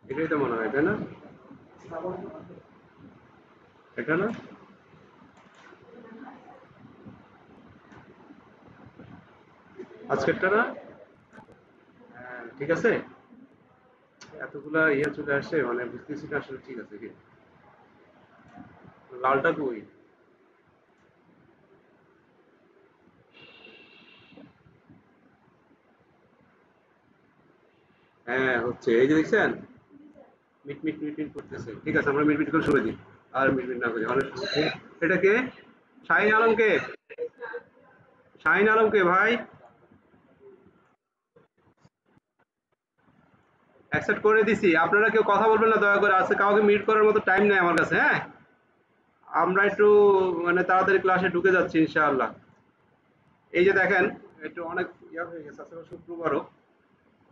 এটাই তো মনে হয়, তাই না? এটা না? আজকেরটা না? হ্যাঁ, ঠিক আছে। এতগুলা ইয়ে চলে আসে, মানে বুঝতেছি না আসলে ঠিক আছে কি। লালটা কই? হ্যাঁ হচ্ছে, এই যে দেখছেন, মিট মিট মিট মিট করতেছে। ঠিক আছে, আমরা মিট মিট করে শুরু দিই। আর মিট মিট না করি, অনেক এটা কে? শাহিন আলমকে? শাহিন আলমকে ভাই? অ্যাকসেপ্ট করে দিছি। আপনারা কেউ কথা বলবেন না দয়া করে, আজকে কাউকে মিট করার মতো টাইম নেই আমার কাছে, হ্যাঁ? আমরা একটু মানে তাড়াতাড়ি ক্লাসে ঢুকে যাচ্ছি ইনশাআল্লাহ। এই যে দেখেন, একটু অনেক ইয়া হয়ে গেছে, আজকে শুক্রবারও।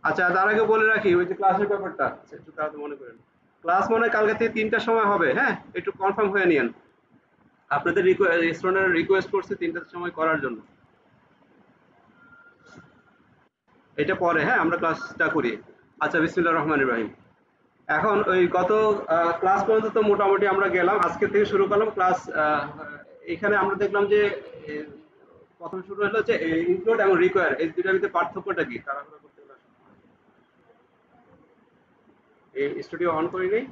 আচ্ছা, তার আগে বলে রাখি ওই যে ক্লাসের ব্যাপারটা, আচ্ছা, একটু তাড়াতাড়ি মনে করেন। ক্লাস মনে হয় কালকে থেকে ৩টার সময় হবে, হ্যাঁ? একটু কনফার্ম হয়ে নিয়েন। আপনাদের স্টুডেন্টরা রিকোয়েস্ট করছে ৩টার সময় করার জন্য। এটা পরে, হ্যাঁ, আমরা ক্লাসটা করি। আচ্ছা, বিসমিল্লাহির রহমানির রহিম। এখন ওই গত ক্লাস পর্যন্ত তো মোটামুটি আমরা গেলাম, আজকে থেকে শুরু করলাম ক্লাস। এখানে আমরা দেখলাম যে এ, প্রথম শুরু হলো যে ইনক্লুড এবং রিকোয়ার, এই দুটার ভিতরে পার্থক্যটা কি তাড়াহুড়ো করতে গেলে। এই স্টুডিও অন করি নেই,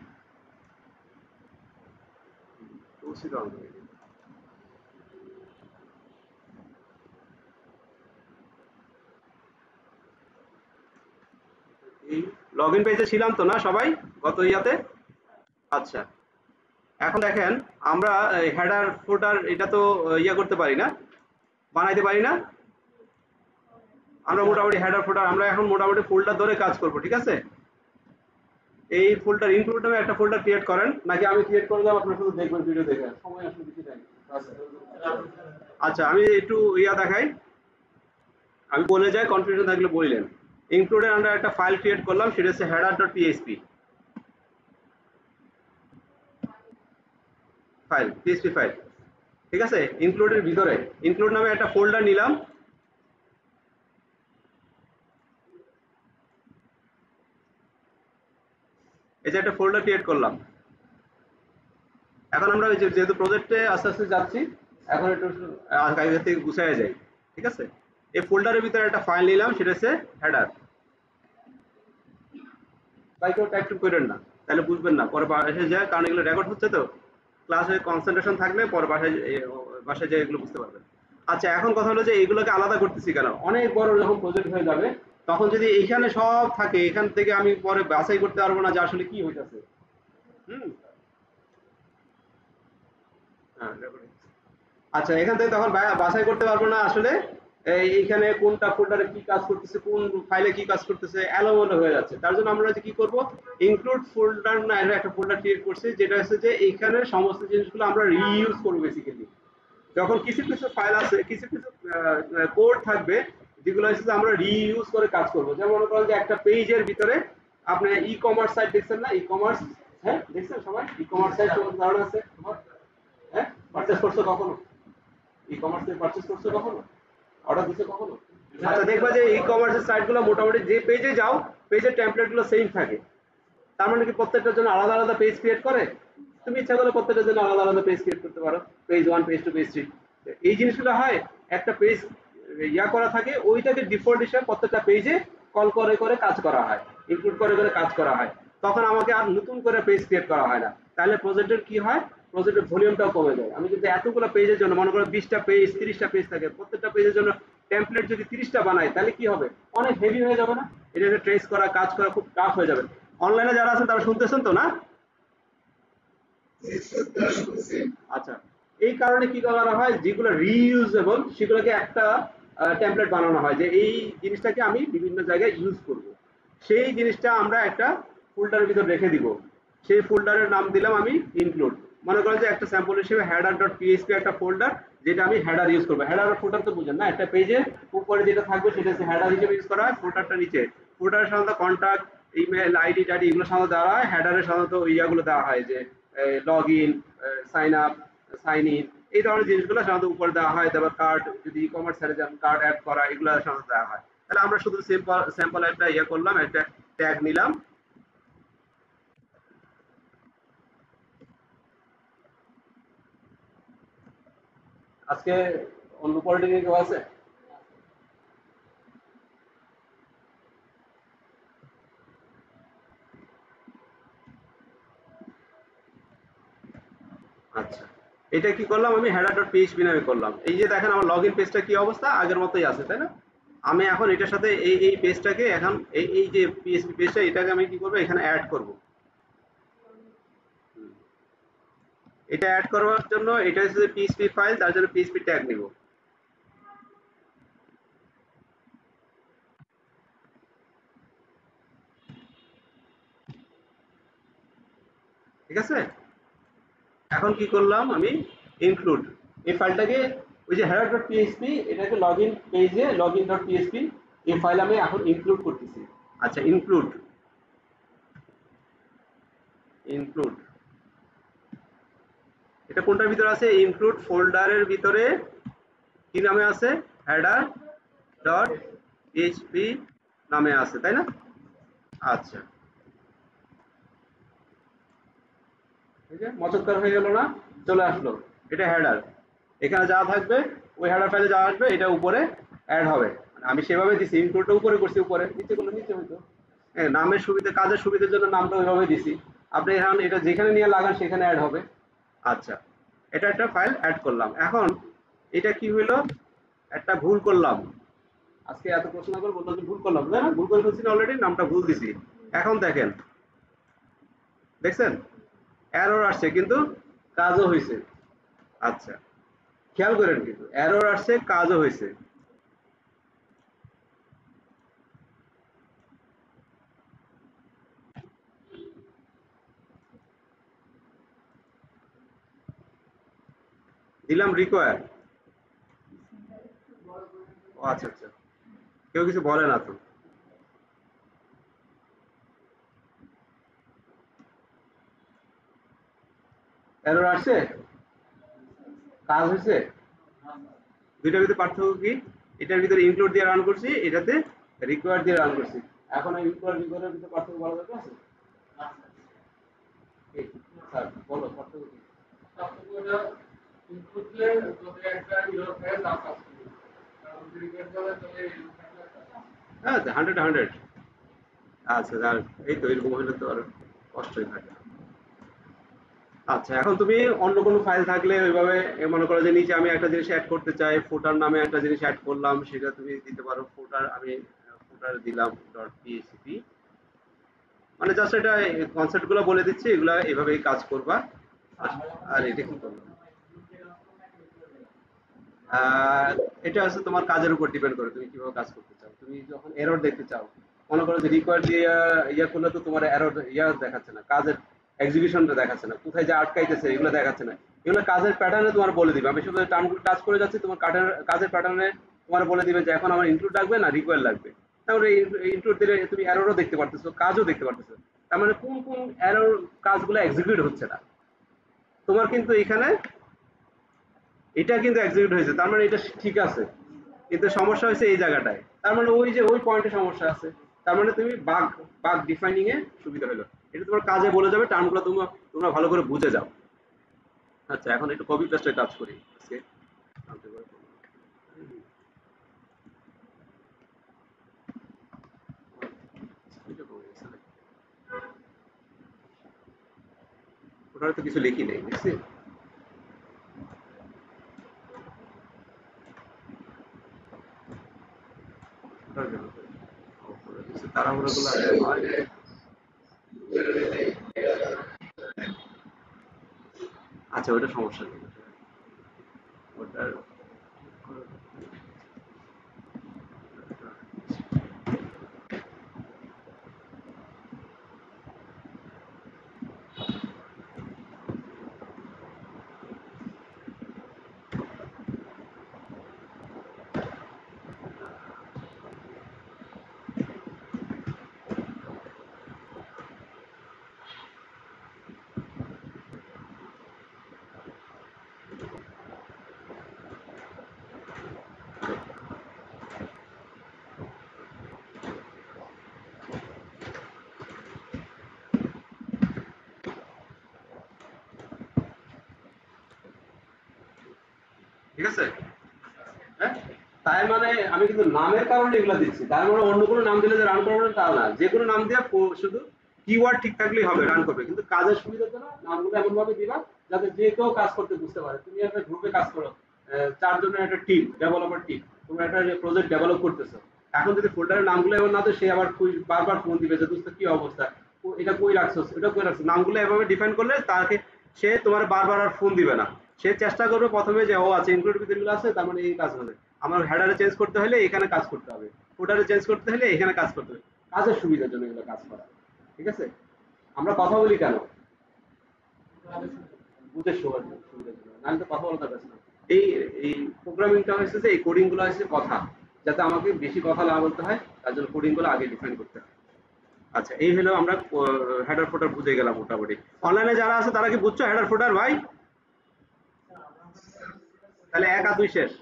টুলসি অন করি নেই। এই লগ ইন পেজে ছিলাম তো না সবাই গত ইয়াতে? আচ্ছা, এখন দেখেন, আমরা হেডার ফুটার এটা তো ইয়া করতে পারি না, বানাইতে পারি না। আমরা মোটামুটি হেডার ফুটার আমরা এখন মোটামুটি ফোল্ডার ধরে কাজ করব, ঠিক আছে? এই ফোল্ডার ইনক্লুড নামে একটা ফোল্ডার ক্রিয়েট করেন, নাকি আমি ক্রিয়েট করে দেব, আপনারা শুধু দেখবেন ভিডিও দেখে? সময় আসলে বেশি দেয়। আচ্ছা, আমি একটু ইয়া দেখাই, আমি বলে যাই, কনফিউশন থাকলে বললেন। ইনক্লুডের আন্ডার একটা ফাইল ক্রিয়েট করলাম, সেটা হচ্ছে header.php ফাইল, পিএইচপি ফাইল। ঠিক আছে, ইনক্লুডের ভিতরে ইনক্লুড নামে একটা ফোল্ডার নিলাম। এই যে একটা ফোল্ডার ক্রিয়েট করলাম। এখন আমরা ওই যে যেহেতু প্রজেক্টে আস্তে আস্তে যাচ্ছি, এখন একটু আগে থেকে গুছাইয়া যাই। ঠিক আছে, এই ফোল্ডারের ভিতরে একটা ফাইল নিলাম, সেটা হচ্ছে হেডার। তাই কেউ টাইপ করেন না, তাহলে বুঝবেন না, পরে বাসায় যায়, কারণ এগুলো রেকর্ড হচ্ছে তো। ক্লাসে কনসেন্ট্রেশন থাকলে পরে বাসায় যায় এগুলো বুঝতে পারবেন। আচ্ছা, এখন কথা হলো যে এগুলোকে আলাদা করতেছি কেন, অনেক বড় যখন প্রজেক্ট হয়ে যাবে, তখন যদি এইখানে সব থাকে, এখান থেকে আমি পরে বাছাই করতে পারবো না যে আসলে কি হইতেছে। হুম। হ্যাঁ, recording। আচ্ছা, এখান থেকে তখন বাছাই করতে পারবো না আসলে এইখানে কোনটা ফোল্ডারে কি কাজ করতেছে, কোন ফাইলে কি কাজ করতেছে, এলোমেলো হয়ে যাচ্ছে। তার জন্য আমরা যে কি করব, ইনক্লুড ফোল্ডার না একটা ফোল্ডার ক্রিয়েট করছি, যেটা হচ্ছে যে এইখানে সমস্ত জিনিসগুলো আমরা রিইউজ করবো বেসিক্যালি। যখন কিছু কিছু ফাইল আছে, কিছু কিছু কোড থাকবে, যেগুলো হচ্ছে যে আমরা রিইউজ করে কাজ করব। যেমন মনে করেন যে একটা পেজের ভিতরে আপনি ই কমার্স সাইট দেখছেন না, ই কমার্স? হ্যাঁ, দেখছেন সবাই ই কমার্স সাইট? তোমার ধারণা আছে তোমার? হ্যাঁ, পারচেজ করছো কখনো? ই কমার্সে পারচেজ করছো কখনো? অর্ডার দিছো কখনো? আচ্ছা, দেখবা যে ই কমার্সের সাইটগুলো মোটামুটি যে পেজে যাও, পেজের টেমপ্লেটগুলো সেম থাকে। তার মানে কি প্রত্যেকটার জন্য আলাদা আলাদা পেজ ক্রিয়েট করে? তুমি ইচ্ছা করলে প্রত্যেকটার জন্য আলাদা আলাদা পেজ ক্রিয়েট করতে পারো, page one, page two, page three. এই জিনিসগুলো হয়, একটা পেজ ইয়া করা থাকে, ওইটাকে ডিফল্ট হিসেবে প্রত্যেকটা পেজে কল করে করে কাজ করা হয়, ইনক্লুড করে করে কাজ করা হয়। তখন আমাকে আর নতুন করে পেজ ক্রিয়েট করা হয় না। তাহলে প্রজেক্টের কি হয়, প্রজেক্টের ভলিউমটাও কমে যায়। আমি যদি এতগুলো পেজের জন্য মনে করো 20টা পেজ, 30টা পেজ থাকে, প্রত্যেকটা পেজের জন্য টেমপ্লেট যদি 30টা বানাই, তাহলে কি হবে, অনেক হেভি হয়ে যাবে না? এটাকে ট্রেস করা, কাজ করা খুব টাফ হয়ে যাবে। অনলাইনে যারা আছেন তারা শুনতেছেন তো না? আচ্ছা, এই কারণে কি করা হয়, যেগুলো রিইউজেবল সেগুলোকে একটা টেমপ্লেট বানানো হয়, যে এই জিনিসটাকে আমি বিভিন্ন জায়গায় ইউজ করব। সেই জিনিসটা আমরা একটা ফোল্ডারের ভিতর রেখে দিব। সেই ফোল্ডারের নাম দিলাম আমি ইনক্লুড। মনে করেন যে একটা স্যাম্পল হিসেবে header.php একটা ফোল্ডার, যেটা আমি হেডার ইউজ করবো। হেডার আর ফোল্ডার তো বুঝেন না, একটা পেজের উপরে যেটা থাকবে সেটা হচ্ছে হেডার হিসেবে ইউজ করা হয়, ফোল্ডারটা নিচে। ফোল্ডারের সাধারণত কন্ট্যাক্ট, ইমেল আইডি টাইডি এগুলো সাধারণত দেওয়া হয়, হেডারে সাধারণত ইয়াগুলো দেওয়া হয় যে log in, sign up, sign in, এই ধরনের জিনিসগুলো সাধারণত উপরে দেওয়া হয়। তারপর কার্ড, যদি ই কমার্স সাইটে যান কার্ড অ্যাড করা, এগুলো সাধারণত দেওয়া হয়। তাহলে আমরা শুধু স্যাম্পল একটা ইয়ে করলাম, একটা ট্যাগ নিলাম। আজকে অন্য পলিটেকনিক কেউ আছে? আচ্ছা, এটা কি করলাম আমি, header.php নামে করলাম। এই যে দেখেন আমার লগইন পেজটা কি অবস্থা, আগের মতোই আছে, তাই না? আমি এখন এটার সাথে এই পেজটাকে এখন এই যে পিএসপি পেজটা, এটাকে আমি কি করব, এখানে অ্যাড করব। এটা অ্যাড করার জন্য এটা হচ্ছে পিএসপি ফাইল, তার জন্য পিএসপি ট্যাগ নিব। ঠিক আছে? এখন কি করলাম আমি, ইনক্লুড, এই ফাইলটাকে, ওই যে header.php, এটাকে লগইন পেজে login.php, এই ফাইল আমি এখন ইনক্লুড করতেছি। আচ্ছা, ইনক্লুড, ইনক্লুড এটা কোনটার ভিতরে আছে? ইনক্লুড ফোল্ডারের ভিতরে কি নামে আছে? header.php নামে আছে, তাই না? আচ্ছা, ঠিক আছে, মচৎকার হয়ে গেল না? চলে আসলো, এটা হেডার। এখানে যা থাকবে ওই হেডার ফাইলে যা আসবে এটা উপরে অ্যাড হবে। মানে আমি সেভাবে দিছি, ইনক্লুডটা উপরে করছি, উপরে, নিচে করলে নিচে হইতো। হ্যাঁ, নামের সুবিধা, কাজের সুবিধার জন্য নামটা ওইভাবে দিছি। আপনি এখন এটা যেখানে নিয়ে লাগান সেখানে অ্যাড হবে। আচ্ছা, এটা একটা ফাইল অ্যাড করলাম। এখন এটা কি হইলো, একটা ভুল করলাম। আজকে এত প্রশ্ন করে বললাম যে ভুল করলাম, না ভুল করে ফেলছি অলরেডি, নামটা ভুল দিছি। এখন দেখেন, দেখছেন এরর আসছে কিন্তু কাজও হয়েছে। আচ্ছা, খেয়াল করেন, কিন্তু এরর আসছে, কাজও হয়েছে। দিলাম রিকোয়ার। ও আচ্ছা আচ্ছা, কেউ কিছু বলে না তো? এরর আসছে, কাজ হয়েছে। দুইটার ভিতরে পার্থক্য কি? এটার ভিতরে ইনক্লুড দিয়ে রান করছি, এটাতে রিকোয়ার দিয়ে রান করছি। এখন এই ইনক্লুড রিকোয়ারের ভিতরে পার্থক্য বলা যাবে আছে? কি? স্যার বলো পার্থক্য কি? হ্যাঁ, 100 আচ্ছা, এই তো এরকম হলে তো আর কষ্টই থাকে। আচ্ছা, এখন তুমি অন্য কোনো ফাইল থাকলে ওইভাবে, মনে করো যে নিচে আমি একটা জিনিস অ্যাড করতে চাই, ফুটার নামে একটা জিনিস অ্যাড করলাম, সেটা তুমি দিতে পারো। ফুটার আমি ফুটার দিলাম ডট পিএসপি, মানে জাস্ট এটা কনসেপ্ট গুলো বলে দিচ্ছি, এগুলা এভাবেই কাজ করবা। আর আর এটা কি করবো, আহ, এটা হচ্ছে তোমার কাজের উপর ডিপেন্ড করে, তুমি কিভাবে কাজ করতে চাও। তুমি যখন এরর দেখতে চাও, মনে করো যে রিকোয়ার দিয়ে ইয়া করলে তো তোমার এরর ইয়া দেখাচ্ছে না, কাজের এক্সিকিউশনটা দেখাচ্ছে না, কোথায় যে আটকাইতেছে এগুলো দেখাচ্ছে না। এগুলো কাজের প্যাটার্নে তোমার বলে দিবে। আমি শুধু টার্মগুলো কাজ করে যাচ্ছি, তোমার কাজের প্যাটার্নে তোমার বলে দিবে যে এখন আমার ইনক্লুড লাগবে না রিকোয়ার লাগবে। তারপরে ইনক্লুড দিলে তুমি এররও দেখতে পারতেছো, কাজও দেখতে পারতেছো। তার মানে কোন কোন এরর কাজগুলো এক্সিকিউট হচ্ছে না। তোমার কিন্তু এখানে এটা কিন্তু এক্সিকিউট হয়েছে, তার মানে এটা ঠিক আছে। কিন্তু সমস্যা হয়েছে এই জায়গাটায়, তার মানে ওই যে ওই পয়েন্টে সমস্যা আছে। তার মানে তুমি বাগ বাগ ডিফাইনিং এ সুবিধা হলো। এটা তোমার কাজে বলে যাবে, টার্মগুলো তোমরা তোমরা ভালো করে বুঝে যাও। আচ্ছা, এখন একটু কপি পেস্টের কাজ করি আজকে। ওটা তো কিছু লিখি নেই, দেখছি। ওটার জন্য তাড়াহুড়ো গুলো হয়। আচ্ছা, ওটা সমস্যা নেই, ওটার ঠিক আছে? হ্যাঁ, তাই মানে আমি কিন্তু নামের কারণে এগুলো দিচ্ছি, তার মানে অন্য কোনো নাম দিলে যে রান করবে না তা না, যে কোনো নাম দিয়ে শুধু কিওয়ার্ড ঠিক থাকলেই হবে, রান করবে। কিন্তু কাজের সুবিধার জন্য নামগুলো এমন ভাবে দিবা যাতে যে কেউ কাজ করতে বুঝতে পারে। তুমি একটা গ্রুপে কাজ করো, 4 জনের একটা টিম, ডেভেলপার টিম, তোমরা একটা প্রজেক্ট ডেভেলপ করতেছো। এখন যদি ফোল্ডারের নামগুলো এমন না তো সে আবার বারবার ফোন দিবে যে দোস্ত কি অবস্থা, এটা কই রাখছো, এটা কই রাখছো। নামগুলো এভাবে ডিফাইন করলে তাকে, সে তোমার বারবার আর ফোন দিবে না। সে চেষ্টা করবে প্রথমে যে ও আছে ইনক্লুড উইথ এগুলো আছে, তার মানে এই কাজ হবে। আমার হেডারে চেঞ্জ করতে হলে এখানে কাজ করতে হবে, ফুটারে চেঞ্জ করতে হলে এখানে কাজ করতে হবে। কাজের সুবিধার জন্য এগুলো কাজ করা। ঠিক আছে? আমরা কথা বলি কেন? বুঝে সুবিধার জন্য, নাহলে তো কথা বলা দরকার না। এই এই প্রোগ্রামিংটা হয়েছে যে এই কোডিং গুলো হয়েছে কথা, যাতে আমাকে বেশি কথা না বলতে হয়, তার জন্য কোডিং গুলো আগে ডিফাইন করতে হয়। আচ্ছা, এই হলো আমরা হেডার ফুটার বুঝে গেলাম মোটামুটি। অনলাইনে যারা আছে তারা কি বুঝছো হেডার ফুটার ভাই? তাহলে 1 আর 2 শেষ।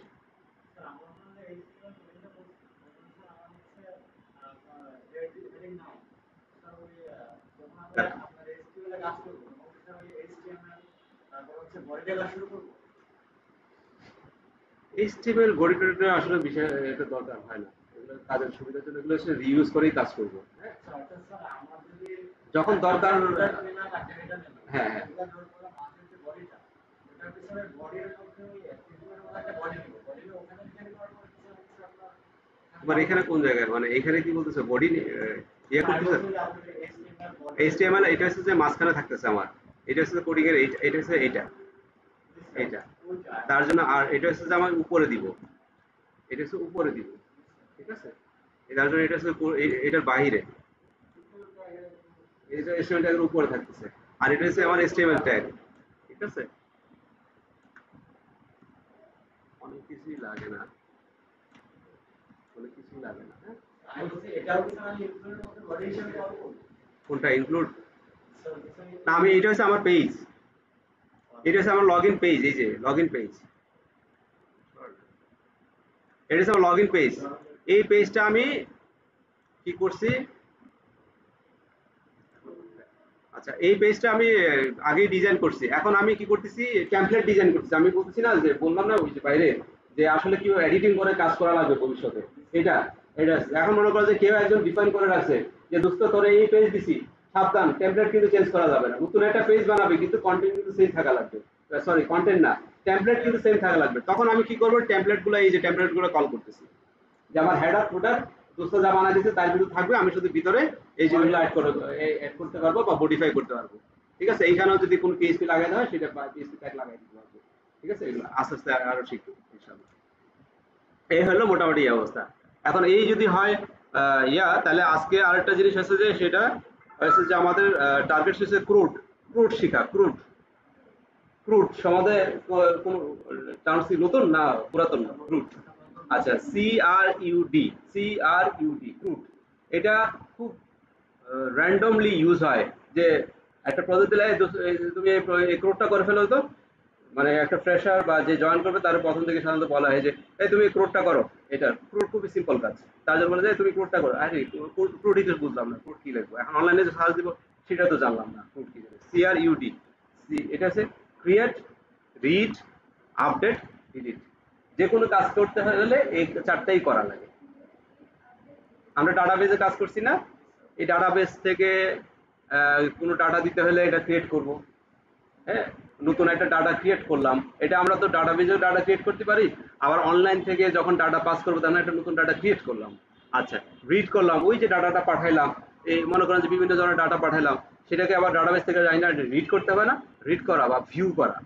এইচটিএমএল বডি টডি আসলে বিষয় এটা দরকার হয় না, এগুলো কাজের সুবিধার জন্য এগুলো হচ্ছে রিইউজ করেই কাজ করবো। যখন দরকার। হ্যাঁ হ্যাঁ। তোমার এখানে কোন জায়গায়, মানে এখানে কি বলতেছে বডি ইয়ে করতেছে? এইচটিএমএল এটা হচ্ছে যে মাঝখানে থাকতেছে আমার, এটা হচ্ছে কোডিং এর, এটা হচ্ছে এইটা, এইটা তার জন্য। আর এটা হচ্ছে যে আমার উপরে দিব, এটা হচ্ছে উপরে দিব। ঠিক আছে? তার জন্য এটা হচ্ছে এটার বাইরে, এটা এসটিএমএল ট্যাগের উপরে থাকতেছে। আর এটা হচ্ছে আমার এসটিএমএল ট্যাগ। ঠিক আছে? অনেক কিছুই লাগে না, অনেক কিছুই লাগে না। হ্যাঁ, কোনটা ইনক্লুড? না, আমি এটা হচ্ছে আমার পেজ, এটা হচ্ছে আমার লগ ইন পেজ, এই যে লগ ইন পেজ, এটা হচ্ছে আমার লগ ইন পেজ। এই পেজটা আমি কি করছি, আচ্ছা এই পেজটা আমি আগেই ডিজাইন করছি। এখন আমি কি করতেছি, টেমপ্লেট ডিজাইন করতেছি। আমি বলতেছি না যে, বললাম না ওই যে বাইরে, যে আসলে কি এডিটিং করে কাজ করা লাগবে ভবিষ্যতে, এটা এটা এখন মনে করো যে কেউ একজন ডিফাইন করে রাখছে যে দোস্ত তোরে এই পেজ দিছি, সাবধান টেমপ্লেট কিন্তু চেঞ্জ করা যাবে না, নতুন একটা পেজ বানাবে কিন্তু কন্টেন্ট কিন্তু সেম থাকা লাগবে। সরি, কন্টেন্ট না, টেমপ্লেট কিন্তু সেম থাকা লাগবে। তখন আমি কি করবো, টেমপ্লেট গুলো, এই যে টেমপ্লেট গুলো কল করতেছি, যে আমার হেডার ফুটার দোস্ত যা বানা দিচ্ছে তার ভিতরে থাকবে, আমি শুধু ভিতরে এই যেগুলো অ্যাড করতে পারবো বা মডিফাই করতে পারবো। ঠিক আছে? এইখানেও যদি কোনো পিএইচপি লাগাতে হয় সেটা পিএইচপি ট্যাগ লাগাই দিতে পারবো। ঠিক আছে? এগুলো আস্তে আস্তে আরো শিখবো ইনশাআল্লাহ। এই হলো মোটামুটি এই অবস্থা। এখন এই যদি হয় তাহলে আজকে আরেকটা জিনিস আছে যে সেটা হচ্ছে যে আমাদের টার্গেট হচ্ছে ক্রুড, ক্রুড শিখা, ক্রুড, ক্রুড সমাজে কোন টার্মস কি নতুন না পুরাতন? ক্রুড। আচ্ছা, CRUD, CRUD, ক্রুড। এটা খুব র্যান্ডমলি ইউজ হয়, যে একটা প্রজেক্ট দিলে তুমি এই ক্রুডটা করে ফেলো তো, মানে একটা ফ্রেশার বা যে জয়েন করবে তার প্রথম থেকে সাধারণত বলা হয় যে এই তুমি ক্রুডটা করো। এটা ক্রুড খুবই সিম্পল কাজ, তার জন্য বলে যে তুমি ক্রুডটা করো। আরে ক্রুড তো বুঝলাম না, ক্রুড কি লিখবো, এখন অনলাইনে যে সার্চ দিব সেটা তো জানলাম না ক্রুড কি। CRUD, এটা হচ্ছে ক্রিয়েট, রিড, আপডেট, ডিলিট। যে কোনো কাজ করতে হলে এই চারটাই করা লাগে। আমরা ডাটাবেজে কাজ করছি না, এই ডাটাবেস থেকে কোনো ডাটা দিতে হলে এটা ক্রিয়েট করব। হ্যাঁ, নতুন একটা ডাটা ক্রিয়েট করলাম, এটা আমরা তো ডাটাবেজেও ডাটা ক্রিয়েট করতে পারি, আবার অনলাইন থেকে যখন ডাটা পাস করবো তখন একটা নতুন ডাটা ক্রিয়েট করলাম। আচ্ছা, রিড করলাম, ওই যে ডাটাটা পাঠাইলাম, এই মনে করেন যে বিভিন্ন ধরনের ডাটা পাঠাইলাম, সেটাকে আবার ডাটাবেস থেকে যাই না রিড করতে হবে না, রিড করা বা ভিউ করা,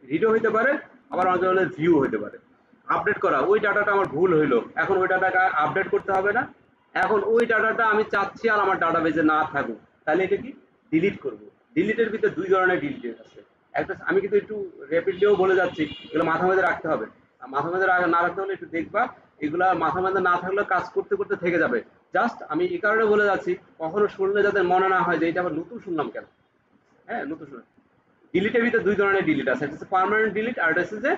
রিডও হইতে পারে, আবার অনেক ধরনের ভিউ হইতে পারে। আপডেট করা, ওই ডাটাটা আমার ভুল হইলো, এখন ওই ডাটাটা আপডেট করতে হবে না, এখন ওই ডাটাটা আমি চাচ্ছি আর আমার ডাটাবেজে না থাকুক, তাহলে এটা কি ডিলিট করব। ডিলিটের ভিতরে দুই ধরনের ডিলিট আছে। একটা আমি কিন্তু একটু র্যাপিডলিও বলে যাচ্ছি, এগুলো মাথা মধ্যে রাখতে হবে। আর মাথা মধ্যে না রাখতে হলে একটু দেখবা, এগুলা মাথা মধ্যে না থাকলে কাজ করতে করতে থেকে যাবে। জাস্ট আমি এই কারণে বলে যাচ্ছি, কখনো শুনলে যাতে মনে না হয় যে এটা আবার নতুন শুনলাম কেন। হ্যাঁ, নতুন শুনলাম। ডিলিটের ভিতরে দুই ধরনের ডিলিট আছে, একটা হচ্ছে পার্মানেন্ট ডিলিট, আর একটা হচ্ছে যে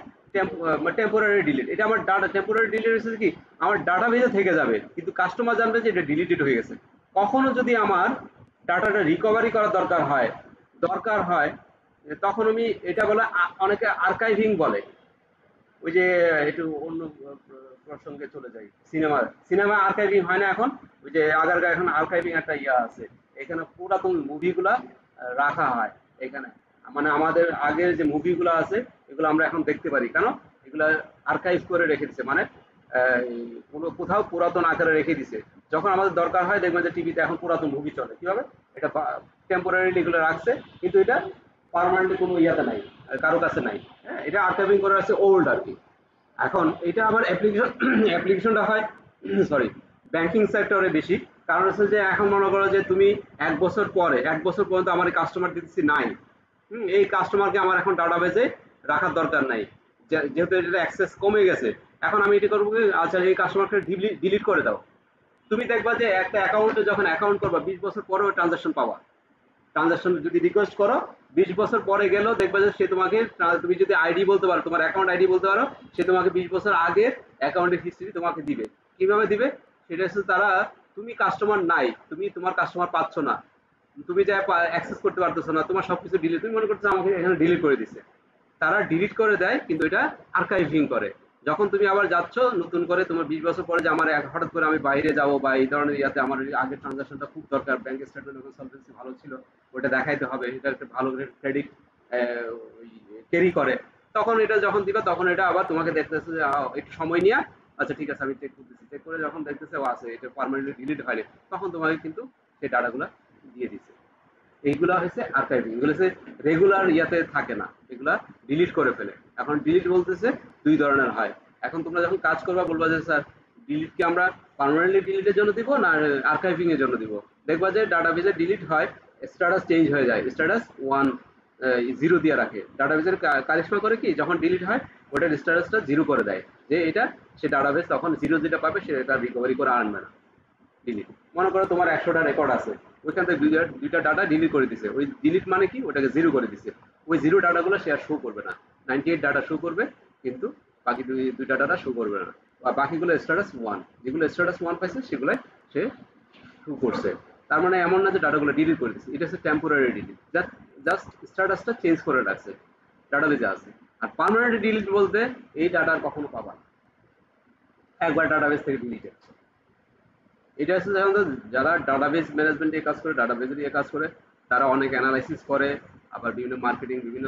টেম্পোরারি ডিলিট। এটা আমার ডাটা টেম্পোরারি ডিলিট হচ্ছে কি, আমার ডাটা বেজে থেকে যাবে কিন্তু কাস্টমার জানবে যে এটা ডিলিটেড হয়ে গেছে। কখনো যদি আমার ডাটাটা রিকভারি করার দরকার হয় তখন আমি এটা বলে, অনেকে আর্কাইভিং বলে। ওই যে একটু অন্য প্রসঙ্গে চলে যাই, সিনেমা সিনেমা আর্কাইভিং হয় না এখন, ওই যে আগারগাঁ এখন আর্কাইভিং একটা ইয়া আছে, এখানে পুরাতন মুভিগুলা রাখা হয় এখানে, মানে আমাদের আগের যে মুভিগুলো আছে এগুলো আমরা এখন দেখতে পারি, কেন এগুলা আর্কাইভ করে রেখে দিছে, মানে কোনো কোথাও পুরাতন আকারে রেখে দিছে, যখন আমাদের দরকার হয় দেখবেন যে টিভিতে এখন পুরাতন মুভি চলে, কিভাবে এটা টেম্পোরারিলি এগুলো রাখছে, কিন্তু এটা পার্মানেন্টলি কোনো ইয়াতে নাই, কারো কাছে নাই, হ্যাঁ এটা আর্কাইভিং করে আছে ওল্ড আর কি। এখন এটা আবার অ্যাপ্লিকেশন অ্যাপ্লিকেশনটা হয় সরি ব্যাংকিং সেক্টরে বেশি, কারণ হচ্ছে যে এখন মনে করো যে তুমি ১ বছর পরে ১ বছর পর্যন্ত আমার এই কাস্টমার দিতেছি নাই, এই কাস্টমারকে আমার এখন ডাটাবেজে রাখার দরকার নাই, যেহেতু এটা অ্যাক্সেস কমে গেছে, এখন আমি এটা করবো কি, আচ্ছা এই কাস্টমারকে ডিলিট করে দাও। তুমি দেখবা যে একটা অ্যাকাউন্টে যখন অ্যাকাউন্ট করবা ২০ বছর পরেও ট্রানজাকশন পাবা, ট্রানজাকশন যদি রিকোয়েস্ট করো ২০ বছর পরে গেলেও দেখবে যে সে তোমাকে, তুমি যদি আইডি বলতে পারো, তোমার অ্যাকাউন্ট আইডি বলতে পারো, সে তোমাকে ২০ বছর আগে অ্যাকাউন্টের হিস্ট্রি তোমাকে দিবে। কিভাবে দিবে সেটা হচ্ছে তারা, তুমি কাস্টমার নাই, তুমি তোমার কাস্টমার পাচ্ছ না, তুমি যা অ্যাক্সেস করতে পারতেছো না, তোমার সবকিছু ডিলিট, তুমি মনে করছো আমাকে এখানে ডিলিট করে দিছে, তারা ডিলিট করে দেয় কিন্তু এটা আর্কাইভিং করে। যখন তুমি আবার যাচ্ছ নতুন করে তোমার ২০ বছর পরে যে আমার হঠাৎ করে আমি বাইরে যাবো বা এই ধরনের ইয়াতে আমার আগের ট্রানজাকশনটা খুব দরকার, ব্যাংক স্টেটমেন্ট এবং সলভেন্সি ভালো ছিল, ওটা দেখাইতে হবে, এটা একটা ভালো ক্রেডিট ক্যারি করে, তখন এটা যখন দিবা তখন এটা আবার তোমাকে দেখতেছে যে একটু সময় নিয়ে, আচ্ছা ঠিক আছে আমি চেক করতেছি, চেক করে যখন দেখতেছে ও আছে এটা পার্মানেন্টলি ডিলিট হয়নি, তখন তোমাকে কিন্তু সেই ডাটাগুলো দিয়ে দিচ্ছে। এইগুলা হচ্ছে আর্কাইভিং, এগুলো হচ্ছে রেগুলার ইয়াতে থাকে না, এগুলা ডিলিট করে ফেলে। এখন ডিলিট বলতেছে দুই ধরনের হয়, এখন তোমরা যখন কাজ করবা বলবা যে স্যার ডিলিট কি আমরা পার্মানেন্টলি ডিলিটের জন্য দিব না আর্কাইভিং এর জন্য দিব, দেখবা যে ডাটাবেজে ডিলিট হয়, স্ট্যাটাস চেঞ্জ হয়ে যায়, স্ট্যাটাস 0 দিয়ে রাখে, ডাটাবেজের কারিশমা করে কি যখন ডিলিট হয় ওটার স্ট্যাটাসটা 0 করে দেয়, যে এটা সে ডাটাবেজ তখন 0 যেটা পাবে সেটা রিকভারি করে আনবে না। ডিলিট, মনে করো তোমার ১০০টা রেকর্ড আছে, ওইখান থেকে দুইটা ডাটা ডিলিট করে দিছে, ওই ডিলিট মানে কি ওটাকে 0 করে দিছে, ওই 0 ডাটাগুলো সে আর শো করবে না, 98 ডাটা শো করবে, কিন্তু বাকি দুইটা ডাটা শো করবে না, আর বাকিগুলো স্ট্যাটাস 1, যেগুলো স্ট্যাটাস 1 পাইছে সেগুলাই সে শো করছে। তার মানে এমন না যে ডাটাগুলো ডিলিট করে দিচ্ছে, এটা হচ্ছে টেম্পোরারি ডিলিট, জাস্ট স্ট্যাটাসটা চেঞ্জ করে রাখছে, ডাটাবেজে আছে। আর পার্মানেন্ট ডিলিট বলতে এই ডাটা আর কখনো পাবা না, একবার ডাটাবেজ থেকে ডিলিট হচ্ছে। এটা হচ্ছে সাধারণত যারা ডাটাবেজ ম্যানেজমেন্ট নিয়ে কাজ করে, ডাটাবেজ নিয়ে কাজ করে, তারা অনেক অ্যানালাইসিস করে, আবার বিভিন্ন মার্কেটিং বিভিন্ন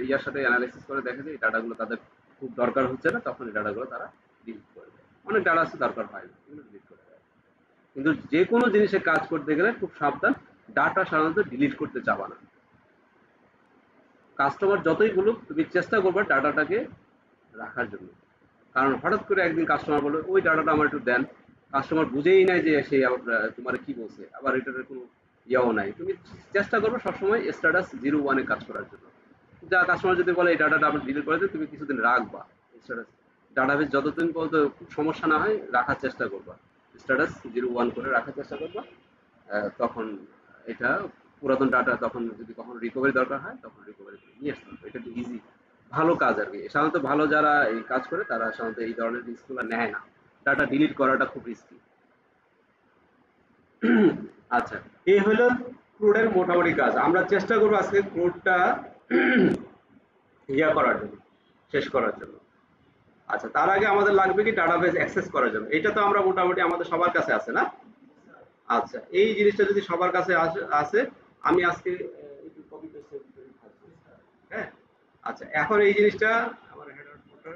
ইয়ার সাথে অ্যানালাইসিস করে, দেখে যে এই ডাটাগুলো তাদের খুব দরকার হচ্ছে না, তখন এই ডাটাগুলো তারা ডিলিট করে দেয়। অনেক ডাটা আছে দরকার হয় না, এগুলো ডিলিট করে দেয়। কিন্তু যে কোনো জিনিসে কাজ করতে গেলে খুব সাবধান, ডাটা সাধারণত ডিলিট করতে চাবা না। কাস্টমার যতই বলুক তুমি চেষ্টা করবে ডাটাটাকে রাখার জন্য, কারণ হঠাৎ করে একদিন কাস্টমার বলবে ওই ডাটাটা আমার একটু দেন, কাস্টমার বুঝেই নাই যে সে তোমার কি বলছে, আবার এটার কোনো ইয়াও নাই, তুমি চেষ্টা করবে সবসময় স্ট্যাটাস 0 1 কাজ করার জন্য। যা কাস্টমার যদি বলে এই ডাটাটা আপনি ডিলিট করে দেন, তুমি কিছুদিন রাখবা স্ট্যাটাস, ডাটাবেস যতদিন পর্যন্ত খুব সমস্যা না হয় রাখার চেষ্টা করবা, স্ট্যাটাস 0 1 করে রাখার চেষ্টা করবা। তখন এটা পুরাতন ডাটা তখন যদি কখনো রিকভারি দরকার হয় তখন রিকভারি করে নিয়ে আসতে হবে, এটা একটু ইজি ভালো কাজ আর কি। সাধারণত ভালো যারা এই কাজ করে তারা সাধারণত এই ধরনের রিস্কগুলো নেয় না, ডাটা ডিলিট করাটা খুব রিস্কি। আচ্ছা, এই হলো ক্রুডের মোটামুটি কাজ, আমরা চেষ্টা করবো আজকে ক্রুডটা ইয়া করার জন্য, শেষ করার জন্য। আচ্ছা, তার আগে আমাদের লাগবে কি ডাটাবেস অ্যাক্সেস করার জন্য, এটা তো আমরা মোটামুটি আমাদের সবার কাছে আছে না। আচ্ছা, এই জিনিসটা যদি সবার কাছে আছে, আমি আজকে একটু কপি পেস্ট করে থাকবো। হ্যাঁ, আচ্ছা এখন এই জিনিসটা আমার হেডার ফুটার,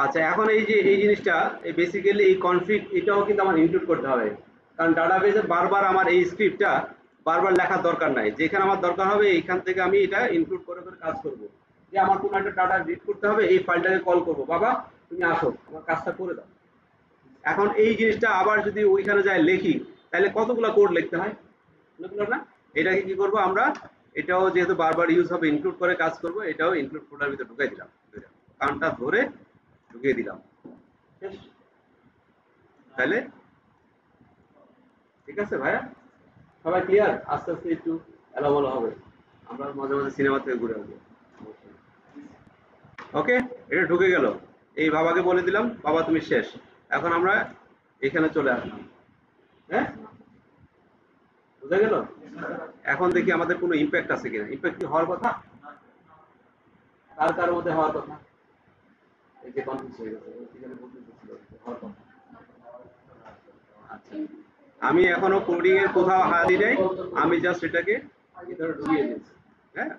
আচ্ছা এখন এই যে এই জিনিসটা এই বেসিক্যালি এই কনফিগ এটাও কিন্তু আমার ইনক্লুড করতে হবে, কারণ ডাটাবেসে বারবার আমার এই স্ক্রিপ্টটা বারবার লেখার দরকার নাই, যেখানে আমার দরকার হবে এইখান থেকে আমি এটা ইনক্লুড করে করে কাজ করব। যে আমার কোনো একটা ডাটা রিড করতে হবে, এই ফাইলটাকে কল করব, বাবা তুমি আসো আমার কাজটা করে দাও। এখন এই জিনিসটা আবার যদি ওইখানে যায় লিখি, তাহলে কতগুলো কোড লিখতে হয়, অনেকগুলো না। এটাকে কি করব আমরা, এটাও যেহেতু বারবার ইউজ হবে ইনক্লুড করে কাজ করব, এটাও ইনক্লুড ফোল্ডার ভিতরে ঢুকাই দিলাম, কারণটা ধরে ঢুকিয়ে দিলাম, তাহলে ঠিক আছে ভাইয়া, সবাই ক্লিয়ার, আস্তে আস্তে একটু এলোমেলো হবে, আমরা মাঝে মাঝে সিনেমা থেকে ঘুরে আসবো। ওকে, এটা ঢুকে গেল, এই বাবাকে বলে দিলাম বাবা তুমি শেষ, এখন আমরা এখানে চলে আসলাম। হ্যাঁ, বুঝা গেল। এখন দেখি আমাদের কোনো ইম্প্যাক্ট আছে কিনা, ইম্প্যাক্ট কি হওয়ার কথা। কার কার মধ্যে হওয়ার কথা? এই যে কনফিউজ হয়ে গেছে, এখানে বলতে চাচ্ছিল হওয়ার কথা। আচ্ছা, আমি এখনো কোডিং এর কোথাও হাত দিই নাই, আমি জাস্ট এটাকে ভিতরে ঢুকিয়ে দিয়েছি। হ্যাঁ,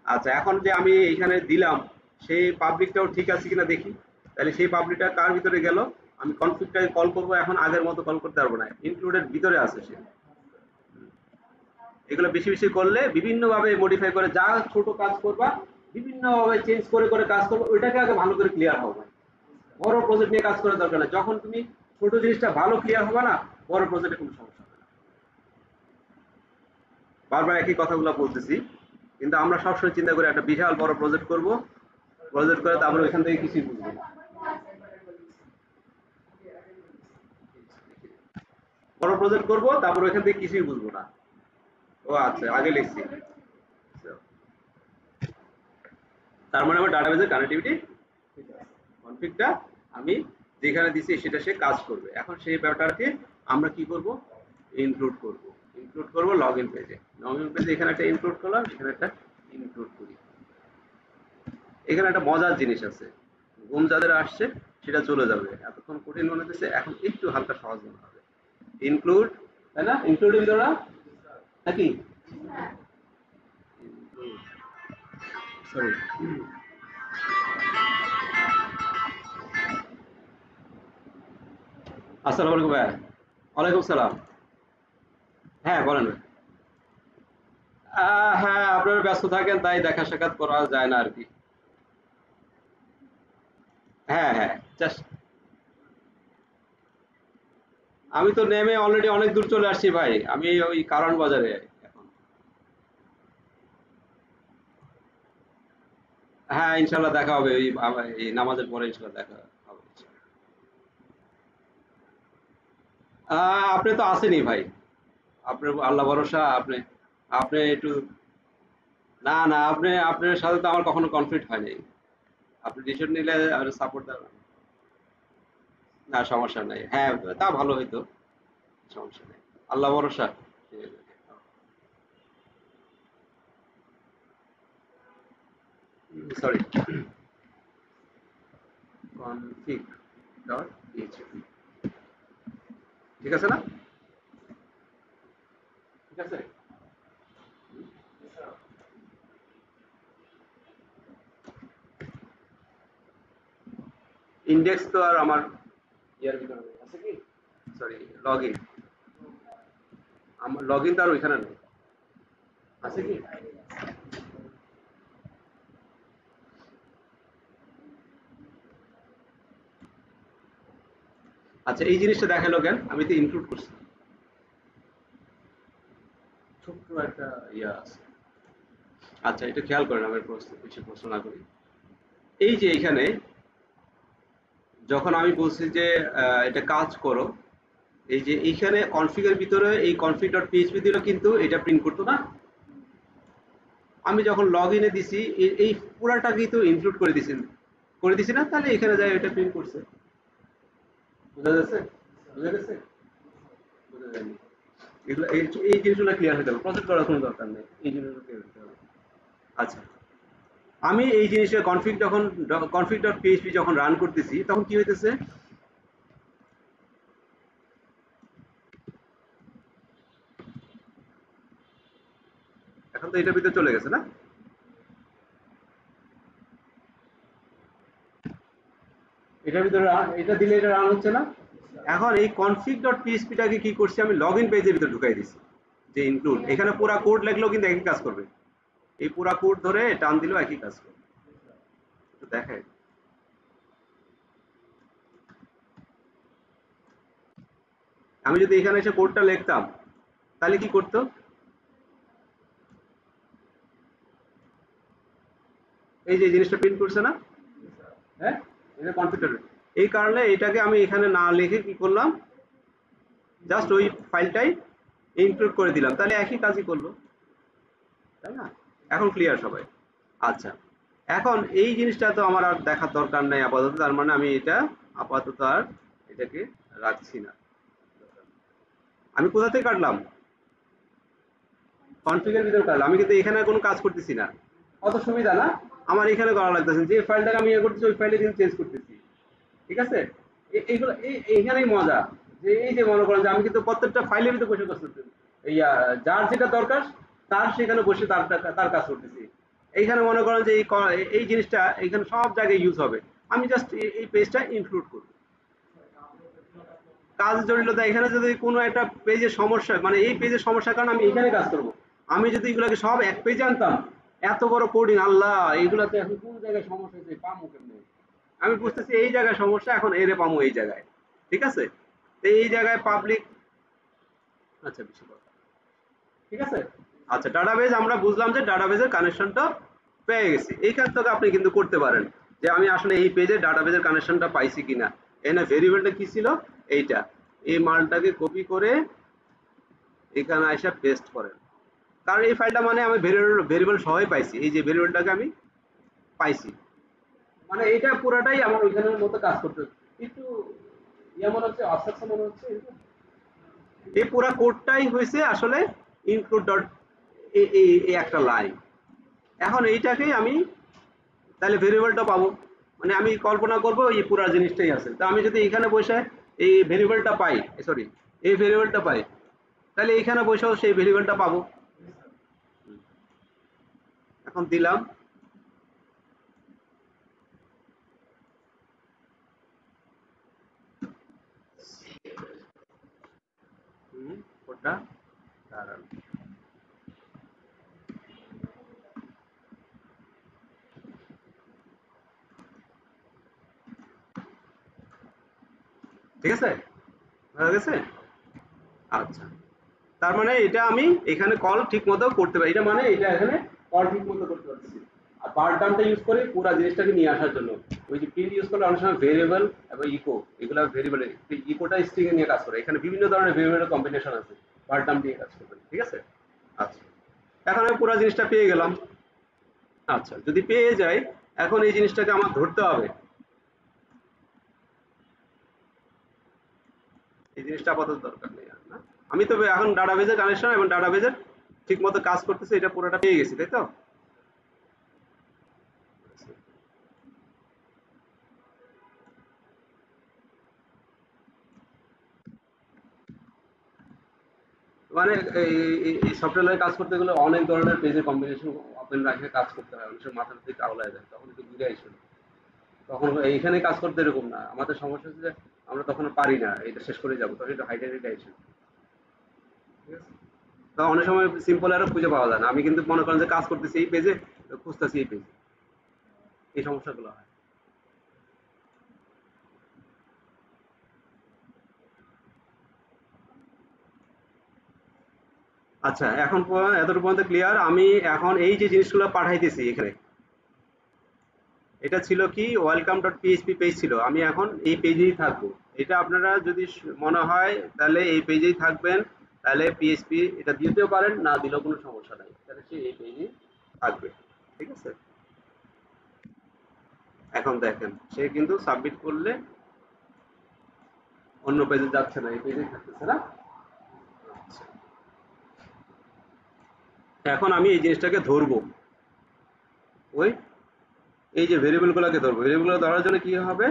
আচ্ছা, এখন যে আমি এখানে দিলাম সেই পাবলিকটাও ঠিক আছে কিনা দেখি। তাহলে সেই পাবলিকটা কার ভিতরে গেল? আমি কনফিগটাকে কল করব, এখন আগের মতো কল করতে পারবো না, ইনক্লুডেড ভিতরে আছে সে। এগুলো বেশি বেশি করলে বিভিন্নভাবে মডিফাই করে যা ছোট কাজ করবা বিভিন্নভাবে চেঞ্জ করে করে কাজ করবো, ওইটাকে আগে ভালো করে ক্লিয়ার হবে। বড় প্রজেক্ট নিয়ে কাজ করার দরকার নেই, যখন তুমি ছোট জিনিসটা ভালো ক্লিয়ার হবে না, বড় প্রজেক্টে কোনো সমস্যা হবে না। বারবার একই কথাগুলো বলতেছি, কিন্তু আমরা সবসময় চিন্তা করি একটা বিশাল বড় প্রজেক্ট করব, প্রজেক্ট করে তারপরে ওইখান থেকে কিছুই বুঝবো না। বড় প্রজেক্ট করব, তারপর ওইখান থেকে কিছুই বুঝবো না। ও আচ্ছা, আগে লিখছি। তার মানে আমার ডাটাবেজের কানেক্টিভিটি কনফিগটা আমি যেখানে দিছি সেটা সে কাজ করবে। এখন সেই ব্যাপারটাকে আমরা কি করব? ইনক্লুড করব। ইনক্লুড করব লগইন পেজে। লগইন পেজে এখানে একটা ইনক্লুড করলাম, এখানে একটা ইনক্লুড করি। এখানে একটা মজার জিনিস আছে, ঘুম যাদের আসছে সেটা চলে যাবে, এতক্ষণ কঠিন মনে হচ্ছে, এখন একটু হালকা সহজ মনে হবে। ইনক্লুড, তাই না? ইনক্লুডিং দ্বারা নাকি সরি, আসসালামু আলাইকুম ভাই। ওয়ালাইকুম সালাম। হ্যাঁ, বলেন ভাই। হ্যাঁ, আপনারা ব্যস্ত থাকেন তাই দেখা সাক্ষাৎ করা যায় না আর কি। হ্যাঁ হ্যাঁ, আমি তো নেমে অলরেডি অনেক দূর চলে আসছি ভাই, আমি ওই কারণ বাজারে এখন। হ্যাঁ, ইনশাল্লাহ দেখা হবে, ওই এই নামাজের পরে ইনশাল্লাহ দেখা হবে। আপনি তো আসেনই ভাই, আপনার আল্লাহ ভরসা। আপনি আপনি একটু, না না, আপনার সাথে তো আমার কখনো কনফ্লিক্ট হয়নি। আপনি ডিসিশন নিলে সাপোর্ট দেবেন। না, সমস্যা নাই। হ্যাঁ, তা ভালো হইতো। সমস্যা নেই, আল্লাহ ভরসা। সরি, কনফিগ ডট পিএইচপি, ঠিক আছে না? ঠিক আছে। ইন্ডেক্স তো আর আমার ইয়ার ভিতরে নেই। আছে কি? Sorry, log in. আমার লগ ইন তো আর ওইখানে নেই। আছে কি? আচ্ছা, এই জিনিসটা দেখালো কেন? আমি তো ইনক্লুড করছি। ছোট্ট একটা ইয়া আছে। আচ্ছা, এটা খেয়াল করেন, আমি বেশি প্রশ্ন না করি। এই যে এখানে যখন আমি বলছি যে এটা কাজ করো, এই যে এইখানে কনফিগের ভিতরে এই config ডট পিএইচপি দিলে কিন্তু এটা প্রিন্ট করতো না। আমি যখন লগ ইনে দিছি এই পুরাটাকেই তো ইনক্লুড করে দিছি না, তাহলে এখানে যাই এটা প্রিন্ট করছে। বোঝা যাচ্ছে? বোঝা গেছে? বোঝা যায়নি? এগুলো এই জিনিসগুলো ক্লিয়ার হতে হবে, প্রজেক্ট করার কোনো দরকার নেই, এই জিনিসগুলো ক্লিয়ার হতে হবে। আচ্ছা, আমি এই জিনিসটা কনফিগ ডট পিএইচপি যখন রান করতেছি তখন কি হইতেছে? এখন তো এটার ভিতরে চলে গেছে না? এটার ভিতরে এটা দিলে এটা রান হচ্ছে না। এখন এই config ডট পিএইচপি টাকে কি করছি, আমি লগইন পেজের ভিতরে ঢুকাই দিছি, যে ইনক্লুড, এখানে পুরা কোড লিখলেও কিন্তু একই কাজ করবে। এই পুরা কোড ধরে টান দিলেও একই কাজ করবে। তো দেখাই, আমি যদি এখানে এসে কোডটা লিখতাম তাহলে কি করতো? এই যে জিনিসটা প্রিন্ট করছে না? হ্যাঁ, এটা কনফিগার। এই কারণে এটাকে আমি এখানে না লিখে কি করলাম, জাস্ট ওই ফাইলটাই ইনক্লুড করে দিলাম, তাহলে একই কাজই করলো, তাই না? এখন ক্লিয়ার সবাই? আচ্ছা, এখন এই জিনিসটা তো আমার আর দেখার দরকার নাই আপাতত, তার মানে আমি এটা আপাতত আর এটাকে রাখছি না। আমি কোথা থেকে কাটলাম? কনফিগের ভিতরে কাটলাম, আমি কিন্তু এখানে আর কোনো কাজ করতেছি না। কত সুবিধা না? আমার এখানে করা লাগতেছে, যে ফাইলটাকে আমি ইয়ে করতেছি ওই ফাইলে কিন্তু চেঞ্জ করতেছি। ঠিক আছে, এইগুলো এইখানেই মজা, যে এই যে মনে করেন যে আমি কিন্তু প্রত্যেকটা ফাইলের ভিতরে বসে কাজ করতেছি, যার যেটা দরকার তার সেখানে বসে তার কাজ করতেছি। এইখানে মনে করেন যে এই জিনিসটা এইখানে সব জায়গায় ইউজ হবে, আমি জাস্ট এই পেজটা ইনক্লুড করব। কাজ জটিলতা এখানে যদি কোনো একটা পেজের সমস্যা, মানে এই পেজের সমস্যার কারণে আমি এখানে কাজ করব। আমি যদি এগুলোকে সব এক পেজে আনতাম, এত বড় কোডিং, আল্লাহ এইগুলাতে এখন কোন জায়গায় সমস্যা হয়েছে পামু কেমনে? আমি বুঝতেছি এই জায়গায় সমস্যা, এখন এরে পামু এই জায়গায়। ঠিক আছে, তো এই জায়গায় পাবলিক, আচ্ছা বেশি কথা, ঠিক আছে। আচ্ছা, ডাটাবেজ আমরা বুঝলাম যে ডাটাবেজের কানেকশনটা পেয়ে গেছি। এইখান থেকে আপনি কিন্তু করতে পারেন যে আমি আসলে এই পেজে ডাটাবেজের কানেকশনটা পাইছি কিনা। এখানে ভেরিয়েবলটা কি ছিল, এইটা, এই মালটাকে কপি করে এখানে এসে পেস্ট করেন, কারণ এই ফাইলটা মানে আমি ভেরিয়েবল সহই পাইছি, এই যে ভেরিয়েবলটাকে আমি পাইছি, মানে এটা পুরাটাই আমার ওইখানের মতো কাজ করতে একটু ইয়ে মনে হচ্ছে, অসাকসা মনে হচ্ছে এরকম। এই পুরা কোডটাই হয়েছে আসলে ইনক্লুড ডট এই একটা লাইন। এখন এইটাকেই আমি তাহলে ভেরিয়েবলটা পাবো, মানে আমি কল্পনা করব এই পুরা জিনিসটাই আছে। তা আমি যদি এখানে বসে এই ভেরিয়েবলটা পাই, সরি এই ভেরিয়েবলটা পাই, তাহলে এখানে বসেও সেই ভেরিয়েবলটা পাবো। এখন দিলাম, কোডটা দাঁড়ান, ঠিক আছে, হয়ে গেছে। আচ্ছা, তার মানে এটা আমি এখানে কল ঠিক মতো করতে পারি, এটা মানে এটা এখানে কল ঠিক মতো করতে পারছি। আর বার টার্মটা ইউজ করে পুরো জিনিসটাকে নিয়ে আসার জন্য, ওই যে প্রিন্ট ইউজ করলে অনেক সময় ভেরিয়েবল এবং ইকো, এগুলো ভেরিয়েবল, ইকোটা স্ট্রিং এ নিয়ে কাজ করে, এখানে বিভিন্ন ধরনের ভেরিয়েবলের কম্বিনেশন আছে, বার টার্ম দিয়ে কাজ করবে, ঠিক আছে। আচ্ছা, এখন আমি পুরো জিনিসটা পেয়ে গেলাম। আচ্ছা, যদি পেয়ে যাই, এখন এই জিনিসটাকে আমার ধরতে হবে, এই জিনিসটা আপাতত দরকার নেই আর না। আমি তো এখন ডাটাবেজের কানেকশন এবং ডাটাবেজের ঠিক মতো কাজ করতেছে, এটা পুরোটা পেয়ে গেছি, তাই তো। মানে এই সফটওয়্যারে কাজ করতে গেলে অনেক ধরনের পেজের কম্বিনেশন ওপেন রাখে কাজ করতে হয়, অনেক সময় মাথার দিকে আওলায় যায়, তখন একটু বুঝে আসবে। তখন এইখানে কাজ করতে এরকম না, আমাদের সমস্যা হচ্ছে যে আমরা তখন পারি না, এটা শেষ করে যাবো, তখন একটু হাইডে হাইডে আসবে, ঠিক আছে। তো অনেক সময় সিম্পল আরও খুঁজে পাওয়া যায় না, আমি কিন্তু মনে করেন যে কাজ করতেছি এই পেজে, খুঁজতেছি এই পেজে, এই সমস্যাগুলো হয়। আচ্ছা, এখন এতটুকু পর্যন্ত ক্লিয়ার। আমি এখন এই যে জিনিসগুলো পাঠাইতেছি এখানে, এটা ছিল কি ওয়েলকাম ডট পিএইচপি পেজ ছিল, আমি এখন এই পেজেই থাকবো। এটা আপনারা যদি মনে হয় তাহলে এই পেজেই থাকবেন, তাহলে পিএইচপি এটা দিতেও পারেন, না দিলেও কোনো সমস্যা নাই, তাহলে সে এই পেজেই থাকবে, ঠিক আছে। এখন দেখেন সে কিন্তু সাবমিট করলে অন্য পেজে যাচ্ছে না, এই পেজেই থাকতেছে না। আচ্ছা, এখন আমি এই জিনিসটাকে ধরবো, ওই এই যে ভেরিয়েবল গুলোকে ধরবো, ভেরিয়েবল গুলো ধরার জন্য কি হবে,